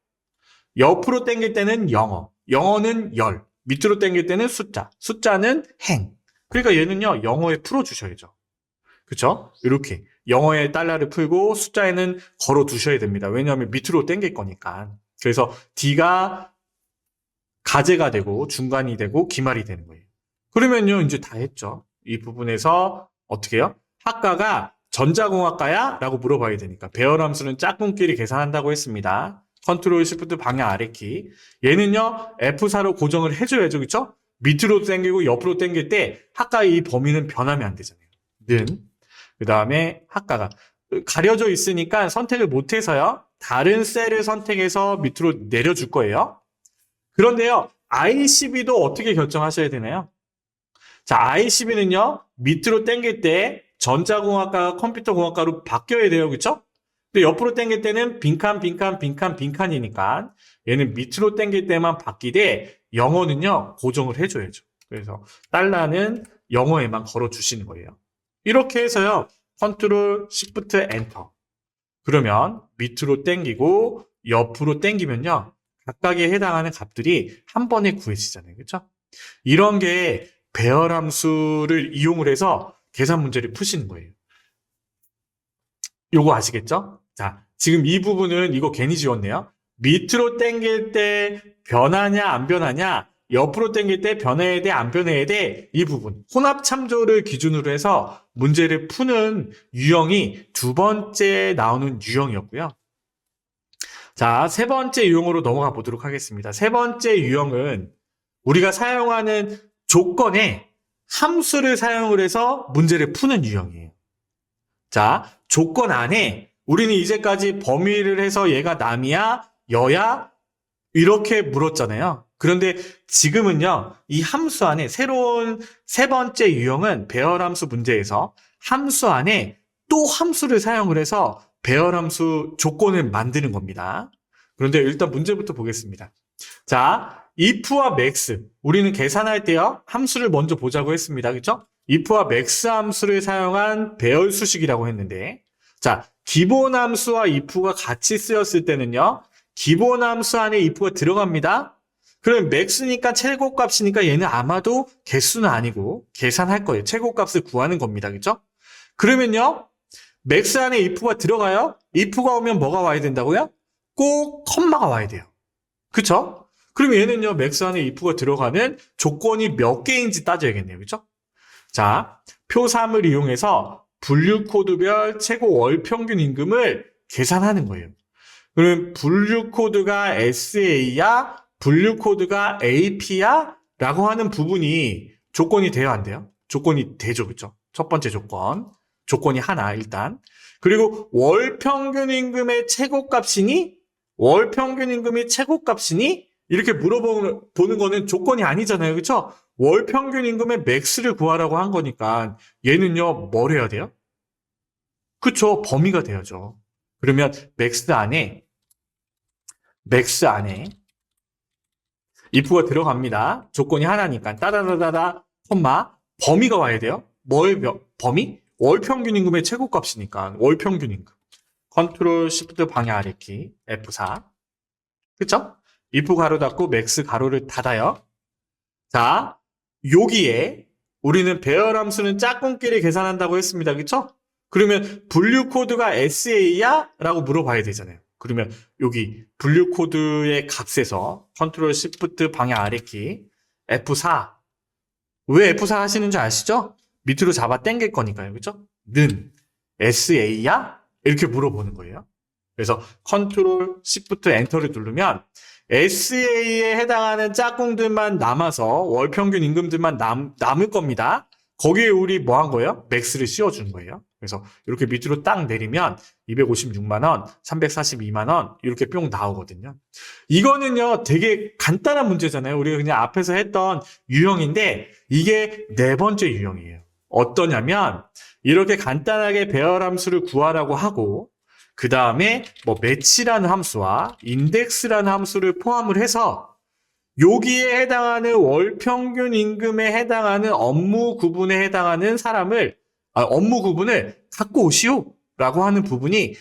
옆으로 당길 때는 영어, 영어는 열, 밑으로 당길 때는 숫자, 숫자는 행. 그러니까 얘는요, 영어에 풀어주셔야죠. 그쵸? 이렇게 영어에 달러를 풀고 숫자에는 걸어 두셔야 됩니다. 왜냐하면 밑으로 당길 거니까. 그래서 D가 가제가 되고 중간이 되고 기말이 되는 거예요. 그러면요, 이제 다 했죠. 이 부분에서 어떻게 해요? 학과가 전자공학과야? 라고 물어봐야 되니까 배열함수는 짝꿍끼리 계산한다고 했습니다. 컨트롤 시프트 방향 아래키. 얘는요, F4로 고정을 해줘야죠. 그쵸? 밑으로 당기고 옆으로 당길 때 학과의 이 범위는 변하면 안 되잖아요. 는. 그 다음에 학과가 가려져 있으니까 선택을 못해서요. 다른 셀을 선택해서 밑으로 내려줄 거예요. 그런데요, ICB도 어떻게 결정하셔야 되나요? 자, ICB는요, 밑으로 당길 때 전자공학과가 컴퓨터공학과로 바뀌어야 돼요. 그쵸? 근데 옆으로 당길 때는 빈칸이니까 얘는 밑으로 당길 때만 바뀌되 영어는요, 고정을 해줘야죠. 그래서 달러는 영어에만 걸어주시는 거예요. 이렇게 해서요, 컨트롤 시프트 엔터. 그러면 밑으로 당기고 옆으로 당기면요, 각각에 해당하는 값들이 한 번에 구해지잖아요. 그렇죠? 이런 게 배열함수를 이용을 해서 계산 문제를 푸시는 거예요. 요거 아시겠죠? 자, 지금 이 부분은 이거 괜히 지웠네요. 밑으로 당길 때 변하냐 안 변하냐, 옆으로 당길 때 변해야 돼 안 변해야 돼, 이 부분 혼합 참조를 기준으로 해서 문제를 푸는 유형이 두 번째 나오는 유형이었고요. 자, 세 번째 유형으로 넘어가 보도록 하겠습니다. 세 번째 유형은 우리가 사용하는 조건에 함수를 사용을 해서 문제를 푸는 유형이에요. 자, 조건 안에 우리는 이제까지 범위를 해서 얘가 남이야, 여야 이렇게 물었잖아요. 그런데 지금은요, 이 함수 안에 새로운 세 번째 유형은 배열함수 문제에서 함수 안에 또 함수를 사용을 해서 배열함수 조건을 만드는 겁니다. 그런데 일단 문제부터 보겠습니다. 자, if와 max. 우리는 계산할 때요, 함수를 먼저 보자고 했습니다. 그렇죠? if와 max 함수를 사용한 배열 수식이라고 했는데, 자, 기본 함수와 if가 같이 쓰였을 때는요, 기본 함수 안에 if가 들어갑니다. 그럼 max니까 최고값이니까 얘는 아마도 개수는 아니고 계산할 거예요. 최고값을 구하는 겁니다. 그렇죠? 그러면요, max 안에 if가 들어가요? if가 오면 뭐가 와야 된다고요? 꼭 컴마가 와야 돼요. 그쵸? 그럼 얘는요, max 안에 if가 들어가면 조건이 몇 개인지 따져야겠네요. 그쵸? 자, 표 3을 이용해서 분류 코드별 최고 월 평균 임금을 계산하는 거예요. 그러면 분류 코드가 SA야? 분류 코드가 AP야? 라고 하는 부분이 조건이 돼야 안 돼요? 조건이 되죠, 그쵸? 첫 번째 조건. 조건이 하나, 일단. 그리고 월 평균 임금의 최고값이니? 월 평균 임금이 최고값이니? 이렇게 물어보는 거는 조건이 아니잖아요, 그쵸? 월 평균 임금의 맥스를 구하라고 한 거니까 얘는요, 뭘 해야 돼요? 그쵸, 범위가 돼야죠. 그러면 맥스 안에 if가 들어갑니다. 조건이 하나니까 따다다다다 범위가 와야 돼요. 범위? 월 평균 임금의 최고값이니까 월 평균 임금. 컨트롤 시프트 방향 아래키 F4. 그쵸? if 가로 닫고 맥스 가로를 닫아요. 자, 여기에 우리는 배열 함수는 짝꿍끼리 계산한다고 했습니다. 그쵸? 그러면 분류 코드가 SA야? 라고 물어봐야 되잖아요. 그러면 여기 분류 코드의 값에서 컨트롤 시프트 방향 아래키 F4. 왜 F4 하시는 줄 아시죠? 밑으로 잡아 당길 거니까요. 그쵸? 는 SA야? 이렇게 물어보는 거예요. 그래서 컨트롤 시프트 엔터를 누르면 SA에 해당하는 짝꿍들만 남아서 월 평균 임금들만 남을 겁니다. 거기에 우리 뭐 한 거예요? 맥스를 씌워준 거예요. 그래서 이렇게 밑으로 딱 내리면 256만 원, 342만 원 이렇게 뿅 나오거든요. 이거는요 되게 간단한 문제잖아요. 우리가 그냥 앞에서 했던 유형인데 이게 네 번째 유형이에요. 어떠냐면 이렇게 간단하게 배열 함수를 구하라고 하고 그 다음에 뭐 매치라는 함수와 인덱스라는 함수를 포함을 해서 여기에 해당하는 월 평균 임금에 해당하는 업무 구분에 해당하는 업무 구분을 갖고 오시오 라고 하는 부분이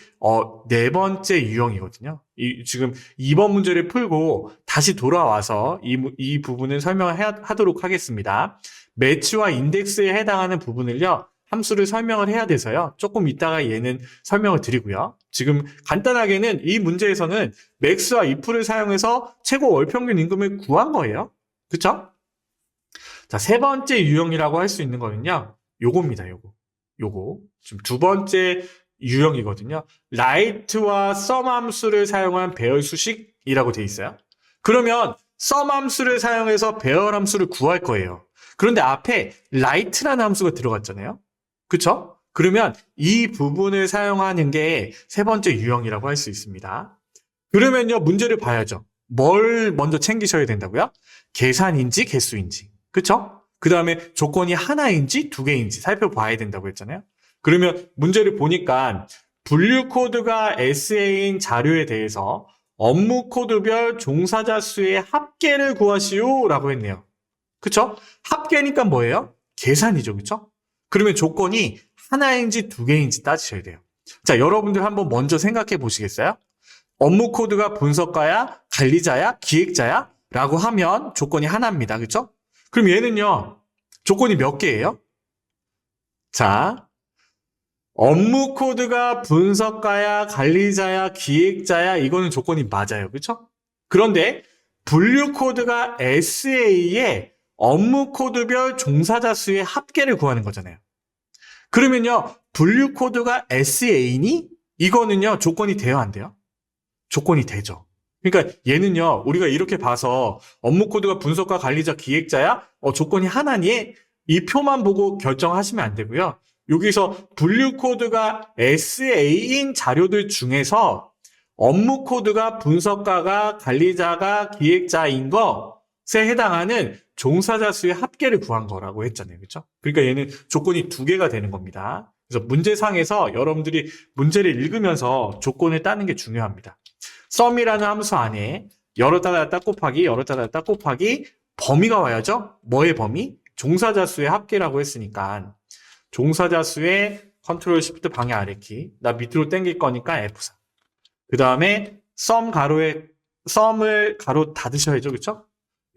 네 번째 유형이거든요. 지금 2번 문제를 풀고 다시 돌아와서 이 부분을 설명하도록 하겠습니다. 매치와 인덱스에 해당하는 부분을요. 함수를 설명을 해야 돼서요. 조금 이따가 얘는 설명을 드리고요. 지금 간단하게는 이 문제에서는 맥스와 if를 사용해서 최고 월평균 임금을 구한 거예요. 그쵸? 자, 세 번째 유형이라고 할 수 있는 거는요. 요겁니다. 요거. 지금 두 번째 유형이거든요. 라이트와 썸 함수를 사용한 배열 수식이라고 돼 있어요. 그러면 썸 함수를 사용해서 배열 함수를 구할 거예요. 그런데 앞에 라이트라는 함수가 들어갔잖아요. 그쵸? 그러면 이 부분을 사용하는 게 세 번째 유형이라고 할 수 있습니다. 그러면요, 문제를 봐야죠. 뭘 먼저 챙기셔야 된다고요? 계산인지 개수인지. 그쵸? 그 다음에 조건이 하나인지 두 개인지 살펴봐야 된다고 했잖아요. 그러면 문제를 보니까 분류 코드가 SA인 자료에 대해서 업무 코드별 종사자 수의 합계를 구하시오 라고 했네요. 그쵸? 합계니까 뭐예요? 계산이죠. 그쵸? 그러면 조건이 하나인지 두 개인지 따지셔야 돼요. 자, 여러분들 한번 먼저 생각해 보시겠어요? 업무 코드가 분석가야, 관리자야, 기획자야? 라고 하면 조건이 하나입니다. 그쵸? 그럼 얘는요, 조건이 몇 개예요? 자, 업무 코드가 분석가야, 관리자야, 기획자야, 이거는 조건이 맞아요. 그쵸? 그런데 분류 코드가 SA에 업무 코드별 종사자 수의 합계를 구하는 거잖아요. 그러면요, 분류 코드가 SA니? 이거는요, 조건이 돼야 안 돼요? 조건이 되죠. 그러니까 얘는요, 우리가 이렇게 봐서 업무 코드가 분석가, 관리자, 기획자야? 조건이 하나니? 이 표만 보고 결정하시면 안 되고요. 여기서 분류 코드가 SA인 자료들 중에서 업무 코드가 분석가가, 관리자가, 기획자인 것에 해당하는 종사자 수의 합계를 구한 거라고 했잖아요. 그렇죠? 그러니까 얘는 조건이 두 개가 되는 겁니다. 그래서 문제상에서 여러분들이 문제를 읽으면서 조건을 따는 게 중요합니다. sum이라는 함수 안에 열었다 닫았다 곱하기 열었다 닫았다 곱하기 범위가 와야죠. 뭐의 범위? 종사자 수의 합계라고 했으니까 종사자 수의 컨트롤 시프트 방향 아래키 나 밑으로 당길 거니까 F4. 그 다음에 sum을 가로 닫으셔야죠. 그렇죠?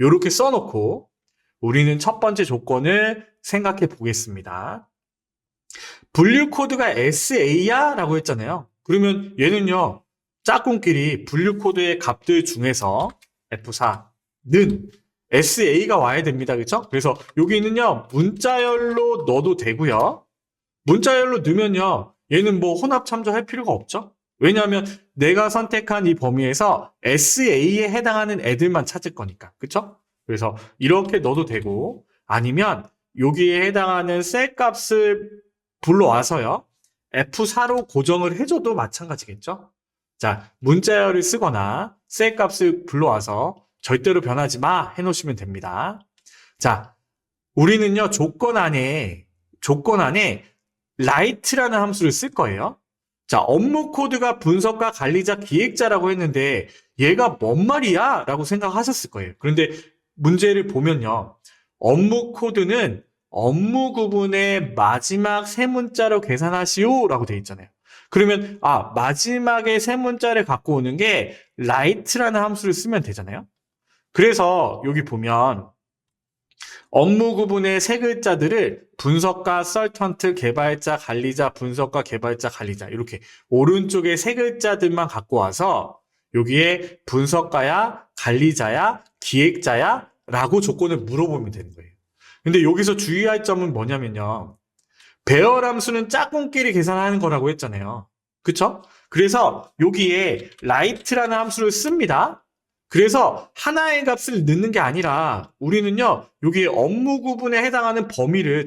요렇게 써놓고 우리는 첫 번째 조건을 생각해 보겠습니다. 분류 코드가 SA야? 라고 했잖아요. 그러면 얘는요, 짝꿍끼리 분류 코드의 값들 중에서 F4는 SA가 와야 됩니다. 그렇죠? 그래서 여기는요, 문자열로 넣어도 되고요. 문자열로 넣으면요, 얘는 뭐 혼합 참조할 필요가 없죠? 왜냐하면 내가 선택한 이 범위에서 SA에 해당하는 애들만 찾을 거니까. 그쵸? 그래서 이렇게 넣어도 되고, 아니면 여기에 해당하는 셀 값을 불러와서요. F4로 고정을 해줘도 마찬가지겠죠? 자, 문자열을 쓰거나 셀 값을 불러와서 절대로 변하지 마 해놓으시면 됩니다. 자, 우리는요, 조건 안에 write라는 함수를 쓸 거예요. 자, 업무 코드가 분석가, 관리자, 기획자라고 했는데 얘가 뭔 말이야? 라고 생각하셨을 거예요. 그런데 문제를 보면요. 업무 코드는 업무 구분의 마지막 세 문자로 계산하시오 라고 돼 있잖아요. 그러면 마지막에 세 문자를 갖고 오는 게 write라는 함수를 쓰면 되잖아요. 그래서 여기 보면 업무 구분의 세 글자들을 분석가, 썰턴트, 개발자, 관리자, 분석가, 개발자, 관리자 이렇게 오른쪽에 세 글자들만 갖고 와서 여기에 분석가야, 관리자야, 기획자야 라고 조건을 물어보면 되는 거예요. 근데 여기서 주의할 점은 뭐냐면요. 배열 함수는 짝꿍끼리 계산하는 거라고 했잖아요. 그쵸? 그래서 여기에 write라는 함수를 씁니다. 그래서 하나의 값을 넣는 게 아니라 우리는요, 여기 업무 구분에 해당하는 범위를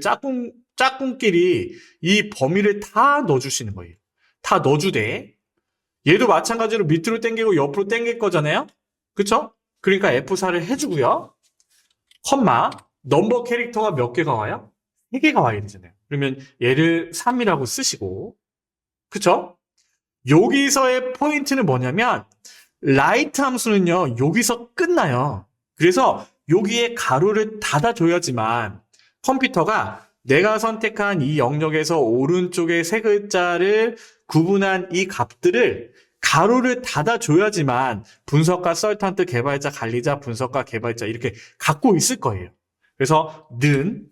짝꿍끼리 이 범위를 다 넣어주시는 거예요. 다 넣어주되, 얘도 마찬가지로 밑으로 당기고 옆으로 당길 거잖아요? 그쵸? 그러니까 F4를 해주고요. 컴마, 넘버 캐릭터가 몇 개가 와요? 3개가 와야 되잖아요. 그러면 얘를 3이라고 쓰시고, 그쵸? 여기서의 포인트는 뭐냐면, write 함수는요, 여기서 끝나요. 그래서 여기에 가로를 닫아줘야지만 컴퓨터가 내가 선택한 이 영역에서 오른쪽에 세 글자를 구분한 이 값들을 가로를 닫아줘야지만 분석가, 썰턴트, 개발자, 관리자, 분석가, 개발자 이렇게 갖고 있을 거예요. 그래서 는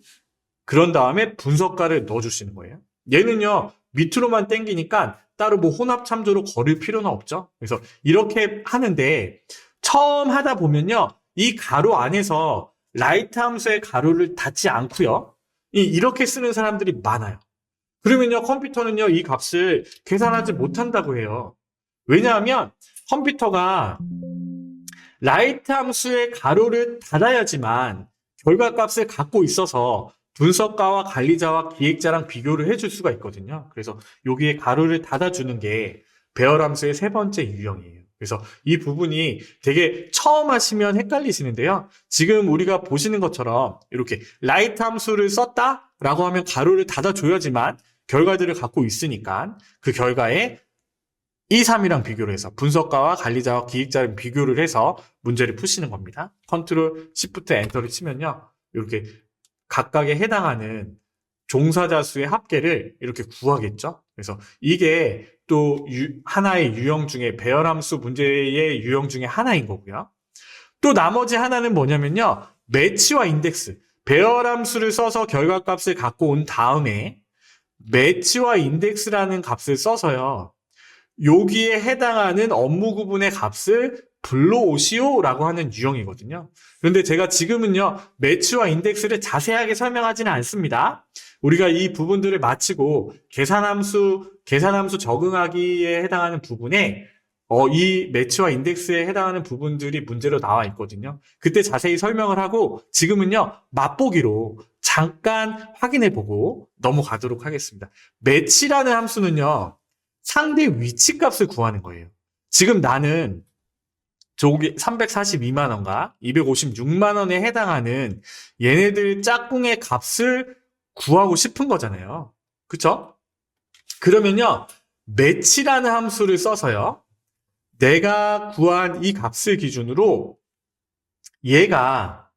그런 다음에 분석가를 넣어주시는 거예요. 얘는요, 밑으로만 당기니까 따로 뭐 혼합 참조로 걸을 필요는 없죠. 그래서 이렇게 하는데 처음 하다 보면요. 이 가로 안에서 write 함수의 가로를 닫지 않고요. 이렇게 쓰는 사람들이 많아요. 그러면요. 컴퓨터는요. 이 값을 계산하지 못한다고 해요. 왜냐하면 컴퓨터가 write 함수의 가로를 닫아야지만 결과값을 갖고 있어서 분석가와 관리자와 기획자랑 비교를 해줄 수가 있거든요. 그래서 여기에 가로를 닫아주는 게 배열 함수의 세 번째 유형이에요. 그래서 이 부분이 되게 처음 하시면 헷갈리시는데요. 지금 우리가 보시는 것처럼 이렇게 write 함수를 썼다라고 하면 가로를 닫아줘야지만 결과들을 갖고 있으니까 그 결과에 2, 3이랑 비교를 해서 분석가와 관리자와 기획자랑 비교를 해서 문제를 푸시는 겁니다. 컨트롤 시프트 엔터를 치면요. 이렇게 각각에 해당하는 종사자 수의 합계를 이렇게 구하겠죠. 그래서 이게 또 하나의 유형 중에 배열함수 문제의 유형 중에 하나인 거고요. 또 나머지 하나는 뭐냐면요. 매치와 인덱스. 배열함수를 써서 결과값을 갖고 온 다음에 매치와 인덱스라는 값을 써서요. 여기에 해당하는 업무 구분의 값을 불러오시오라고 하는 유형이거든요. 그런데 제가 지금은요, 매치와 인덱스를 자세하게 설명하지는 않습니다. 우리가 이 부분들을 마치고 계산함수 적응하기에 해당하는 부분에 이 매치와 인덱스에 해당하는 부분들이 문제로 나와 있거든요. 그때 자세히 설명을 하고 지금은요, 맛보기로 잠깐 확인해보고 넘어가도록 하겠습니다. 매치라는 함수는요, 상대 위치값을 구하는 거예요. 지금 나는 저기 342만 원과 256만 원에 해당하는 얘네들 짝꿍의 값을 구하고 싶은 거잖아요. 그쵸? 그러면요, 매치라는 함수를 써서요, 내가 구한 이 값을 기준으로 얘가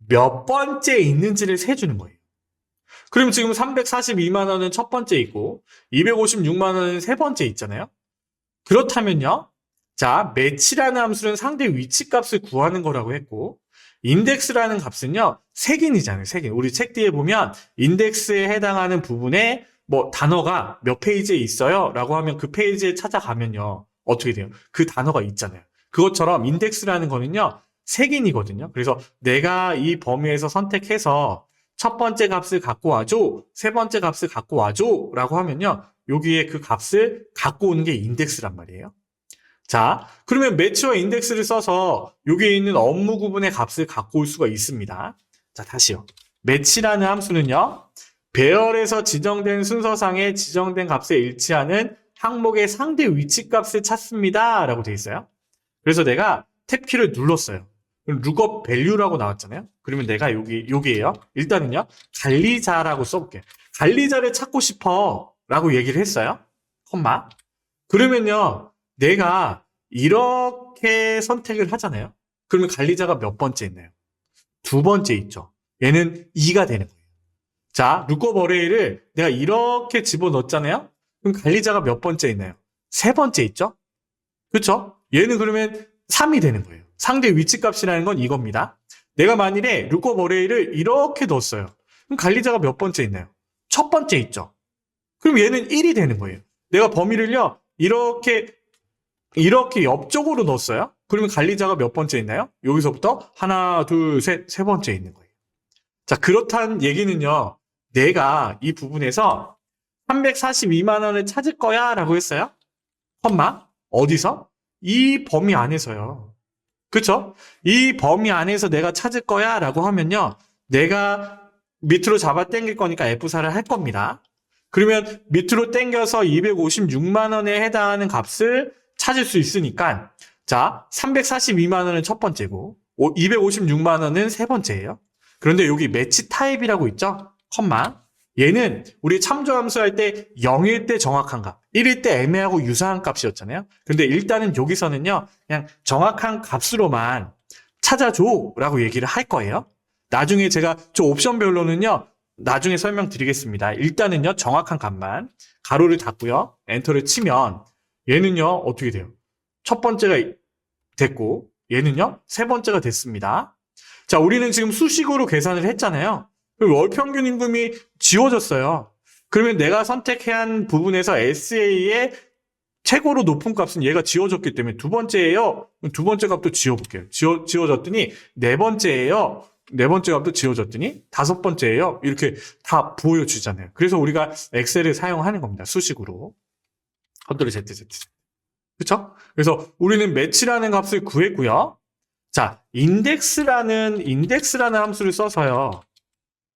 몇 번째 있는지를 세주는 거예요. 그럼 지금 342만 원은 첫 번째 있고 256만 원은 세 번째 있잖아요. 그렇다면요. 자, 매치라는 함수는 상대 위치값을 구하는 거라고 했고 인덱스라는 값은요. 색인이잖아요. 색인. 우리 책 뒤에 보면 인덱스에 해당하는 부분에 뭐 단어가 몇 페이지에 있어요. 라고 하면 그 페이지에 찾아가면요. 어떻게 돼요? 그 단어가 있잖아요. 그것처럼 인덱스라는 거는요. 색인이거든요. 그래서 내가 이 범위에서 선택해서 첫 번째 값을 갖고 와줘, 세 번째 값을 갖고 와줘 라고 하면요. 여기에 그 값을 갖고 오는 게 인덱스란 말이에요. 자, 그러면 매치와 인덱스를 써서 여기에 있는 업무 구분의 값을 갖고 올 수가 있습니다. 자, 다시요. 매치라는 함수는요, 배열에서 지정된 순서상에 지정된 값에 일치하는 항목의 상대 위치 값을 찾습니다. 라고 되어 있어요. 그래서 내가 탭키를 눌렀어요. 그럼 lookup value라고 나왔잖아요. 그러면 내가 여기에요. 일단은요, 관리자라고 써볼게요. 관리자를 찾고 싶어. 라고 얘기를 했어요. 콤마. 그러면요, 내가 이렇게 선택을 하잖아요. 그러면 관리자가 몇 번째 있나요? 두 번째 있죠. 얘는 2가 되는 거예요. 자, lookup array를 내가 이렇게 집어넣었잖아요. 그럼 관리자가 몇 번째 있나요? 세 번째 있죠? 그렇죠? 얘는 그러면 3이 되는 거예요. 상대 위치 값이라는 건 이겁니다. 내가 만일에 lookup array를 이렇게 넣었어요. 그럼 관리자가 몇 번째 있나요? 첫 번째 있죠? 그럼 얘는 1이 되는 거예요. 내가 범위를요, 이렇게 옆쪽으로 넣었어요. 그러면 관리자가 몇 번째 있나요? 여기서부터 하나, 둘, 셋, 세 번째 있는 거예요. 자, 그렇다는 얘기는요, 내가 이 부분에서 342만 원을 찾을 거야 라고 했어요. 컴마. 어디서? 이 범위 안에서요. 그쵸? 이 범위 안에서 내가 찾을 거야 라고 하면요, 내가 밑으로 잡아 당길 거니까 F4를 할 겁니다. 그러면 밑으로 당겨서 256만 원에 해당하는 값을 찾을 수 있으니까, 자, 342만 원은 첫 번째고 256만 원은 세 번째예요. 그런데 여기 매치 타입이라고 있죠? 컴마. 얘는 우리 참조함수 할 때 0일 때 정확한 값, 1일 때 애매하고 유사한 값이었잖아요. 근데 일단은 여기서는요, 그냥 정확한 값으로만 찾아줘 라고 얘기를 할 거예요. 나중에 제가 저 옵션별로는요, 나중에 설명드리겠습니다. 일단은요, 정확한 값만 가로를 닫고요, 엔터를 치면 얘는요, 어떻게 돼요? 첫 번째가 됐고 얘는요, 세 번째가 됐습니다. 자, 우리는 지금 수식으로 계산을 했잖아요. 그럼 월 평균 임금이 지워졌어요. 그러면 내가 선택해야 한 부분에서 SA의 최고로 높은 값은 얘가 지워졌기 때문에 두 번째예요. 두 번째 값도 지워볼게요. 지워졌더니 네 번째예요. 네 번째 값도 지워졌더니 다섯 번째예요. 이렇게 다 보여주잖아요. 그래서 우리가 엑셀을 사용하는 겁니다. 수식으로. 컨트롤 Z. 그렇죠? 그래서 우리는 매치라는 값을 구했고요. 자, 인덱스라는 함수를 써서요.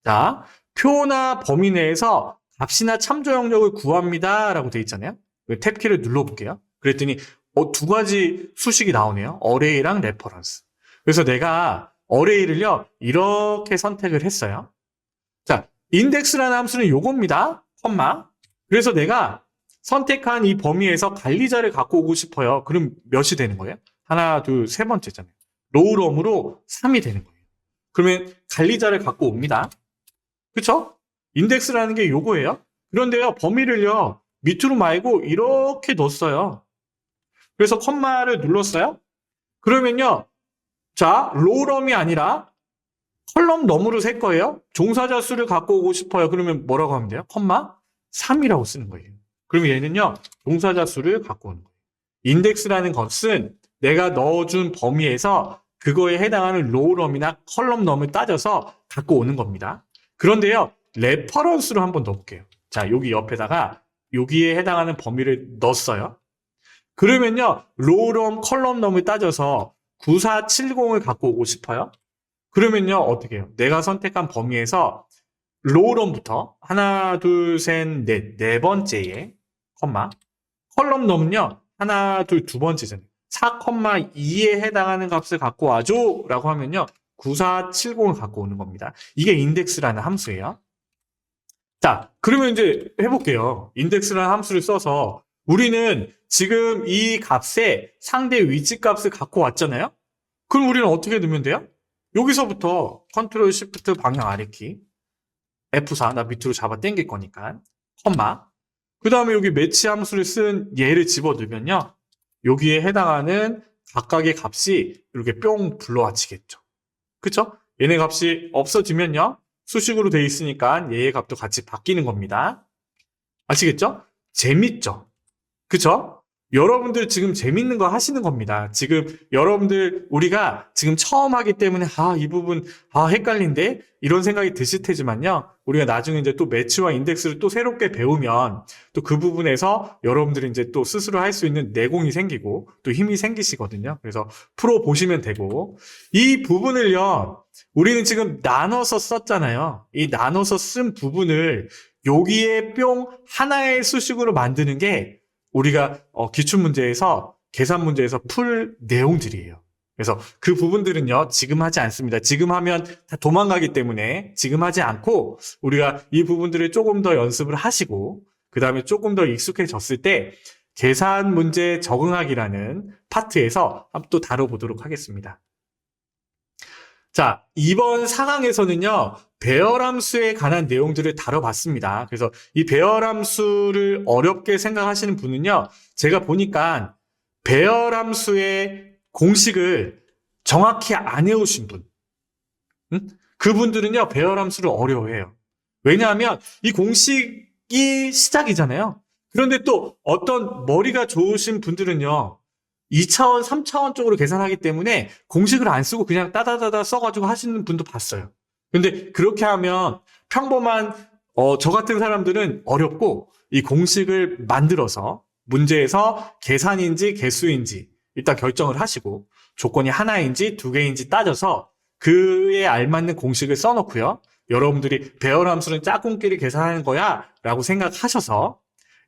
자, 표나 범위 내에서 값이나 참조 영역을 구합니다. 라고 되어 있잖아요. 탭키를 눌러볼게요. 그랬더니 두 가지 수식이 나오네요. 어레이랑 레퍼런스. 그래서 내가 어레이를요, 이렇게 선택을 했어요. 자, 인덱스라는 함수는 요겁니다. 컴마. 그래서 내가 선택한 이 범위에서 관리자를 갖고 오고 싶어요. 그럼 몇이 되는 거예요? 하나, 둘, 세 번째잖아요. 로우럼으로 3이 되는 거예요. 그러면 관리자를 갖고 옵니다. 그쵸? 인덱스라는 게 요거예요. 그런데요, 범위를요, 밑으로 말고 이렇게 넣었어요. 그래서 컴마를 눌렀어요. 그러면요, 자, 로우럼이 아니라 컬럼 너머로 셀 거예요. 종사자 수를 갖고 오고 싶어요. 그러면 뭐라고 하면 돼요? 컴마 3이라고 쓰는 거예요. 그러면 얘는요, 종사자 수를 갖고 오는 거예요. 인덱스라는 것은 내가 넣어준 범위에서 그거에 해당하는 로우럼이나 컬럼 넘을 따져서 갖고 오는 겁니다. 그런데요, 레퍼런스로 한번 넣어볼게요. 자, 여기 옆에다가 여기에 해당하는 범위를 넣었어요. 그러면요, 로우럼, 컬럼 넘을 따져서 9470을 갖고 오고 싶어요. 그러면요, 어떻게 해요? 내가 선택한 범위에서 로우럼부터 하나, 둘, 셋, 넷, 네 번째에 컴마 컬럼 넘은요, 하나, 둘, 두 번째잖아요. 4,2에 해당하는 값을 갖고 와줘 라고 하면요, 9470을 갖고 오는 겁니다. 이게 인덱스라는 함수예요. 자, 그러면 이제 해볼게요. 인덱스라는 함수를 써서 우리는 지금 이 값에 상대 위치 값을 갖고 왔잖아요. 그럼 우리는 어떻게 넣으면 돼요? 여기서부터 컨트롤 시프트 방향 아래키 F4, 나 밑으로 잡아 당길 거니까 컴마, 그 다음에 여기 매치 함수를 쓴 얘를 집어넣으면요, 여기에 해당하는 각각의 값이 이렇게 뿅 불러와치겠죠. 그쵸? 얘네 값이 없어지면요, 수식으로 돼 있으니까 얘의 값도 같이 바뀌는 겁니다. 아시겠죠? 재밌죠? 그쵸? 여러분들 지금 재밌는 거 하시는 겁니다. 지금 여러분들 우리가 지금 처음 하기 때문에 이 부분 헷갈린데 이런 생각이 드실 테지만요. 우리가 나중에 이제 또 매치와 인덱스를 또 새롭게 배우면 또 그 부분에서 여러분들이 이제 또 스스로 할 수 있는 내공이 생기고 또 힘이 생기시거든요. 그래서 풀어 보시면 되고, 이 부분을요 우리는 지금 나눠서 썼잖아요. 이 나눠서 쓴 부분을 여기에 뿅 하나의 수식으로 만드는 게 우리가 기출문제에서 계산 문제에서 풀 내용들이에요. 그래서 그 부분들은요 지금 하지 않습니다. 지금 하면 다 도망가기 때문에 지금 하지 않고 우리가 이 부분들을 조금 더 연습을 하시고 그 다음에 조금 더 익숙해졌을 때 계산 문제 적응하기라는 파트에서 한번 또 다뤄보도록 하겠습니다. 자, 이번 4강에서는요, 배열함수에 관한 내용들을 다뤄봤습니다. 그래서 이 배열함수를 어렵게 생각하시는 분은요, 제가 보니까 배열함수의 공식을 정확히 안 외우신 분, 그분들은요, 배열함수를 어려워해요. 왜냐하면 이 공식이 시작이잖아요. 그런데 또 어떤 머리가 좋으신 분들은요, 2차원, 3차원 쪽으로 계산하기 때문에 공식을 안 쓰고 그냥 따다다다 써가지고 하시는 분도 봤어요. 근데 그렇게 하면 평범한 저 같은 사람들은 어렵고 이 공식을 만들어서 문제에서 계산인지 개수인지 일단 결정을 하시고 조건이 하나인지 두 개인지 따져서 그에 알맞는 공식을 써놓고요. 여러분들이 배열함수는 짝꿍끼리 계산하는 거야 라고 생각하셔서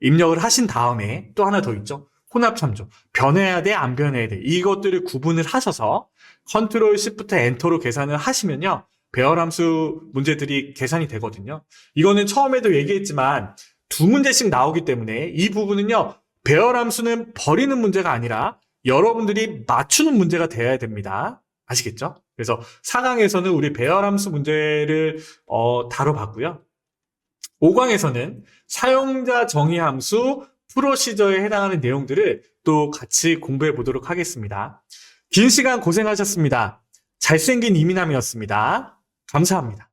입력을 하신 다음에 또 하나 더 있죠. 혼합참조. 변해야 돼, 안 변해야 돼. 이것들을 구분을 하셔서 컨트롤 시프트 엔터로 계산을 하시면요. 배열함수 문제들이 계산이 되거든요. 이거는 처음에도 얘기했지만 두 문제씩 나오기 때문에 이 부분은요. 배열함수는 버리는 문제가 아니라 여러분들이 맞추는 문제가 되어야 됩니다. 아시겠죠? 그래서 4강에서는 우리 배열함수 문제를 다뤄봤고요. 5강에서는 사용자 정의함수 프로시저에 해당하는 내용들을 또 같이 공부해 보도록 하겠습니다. 긴 시간 고생하셨습니다. 잘생긴 이민함이었습니다. 감사합니다.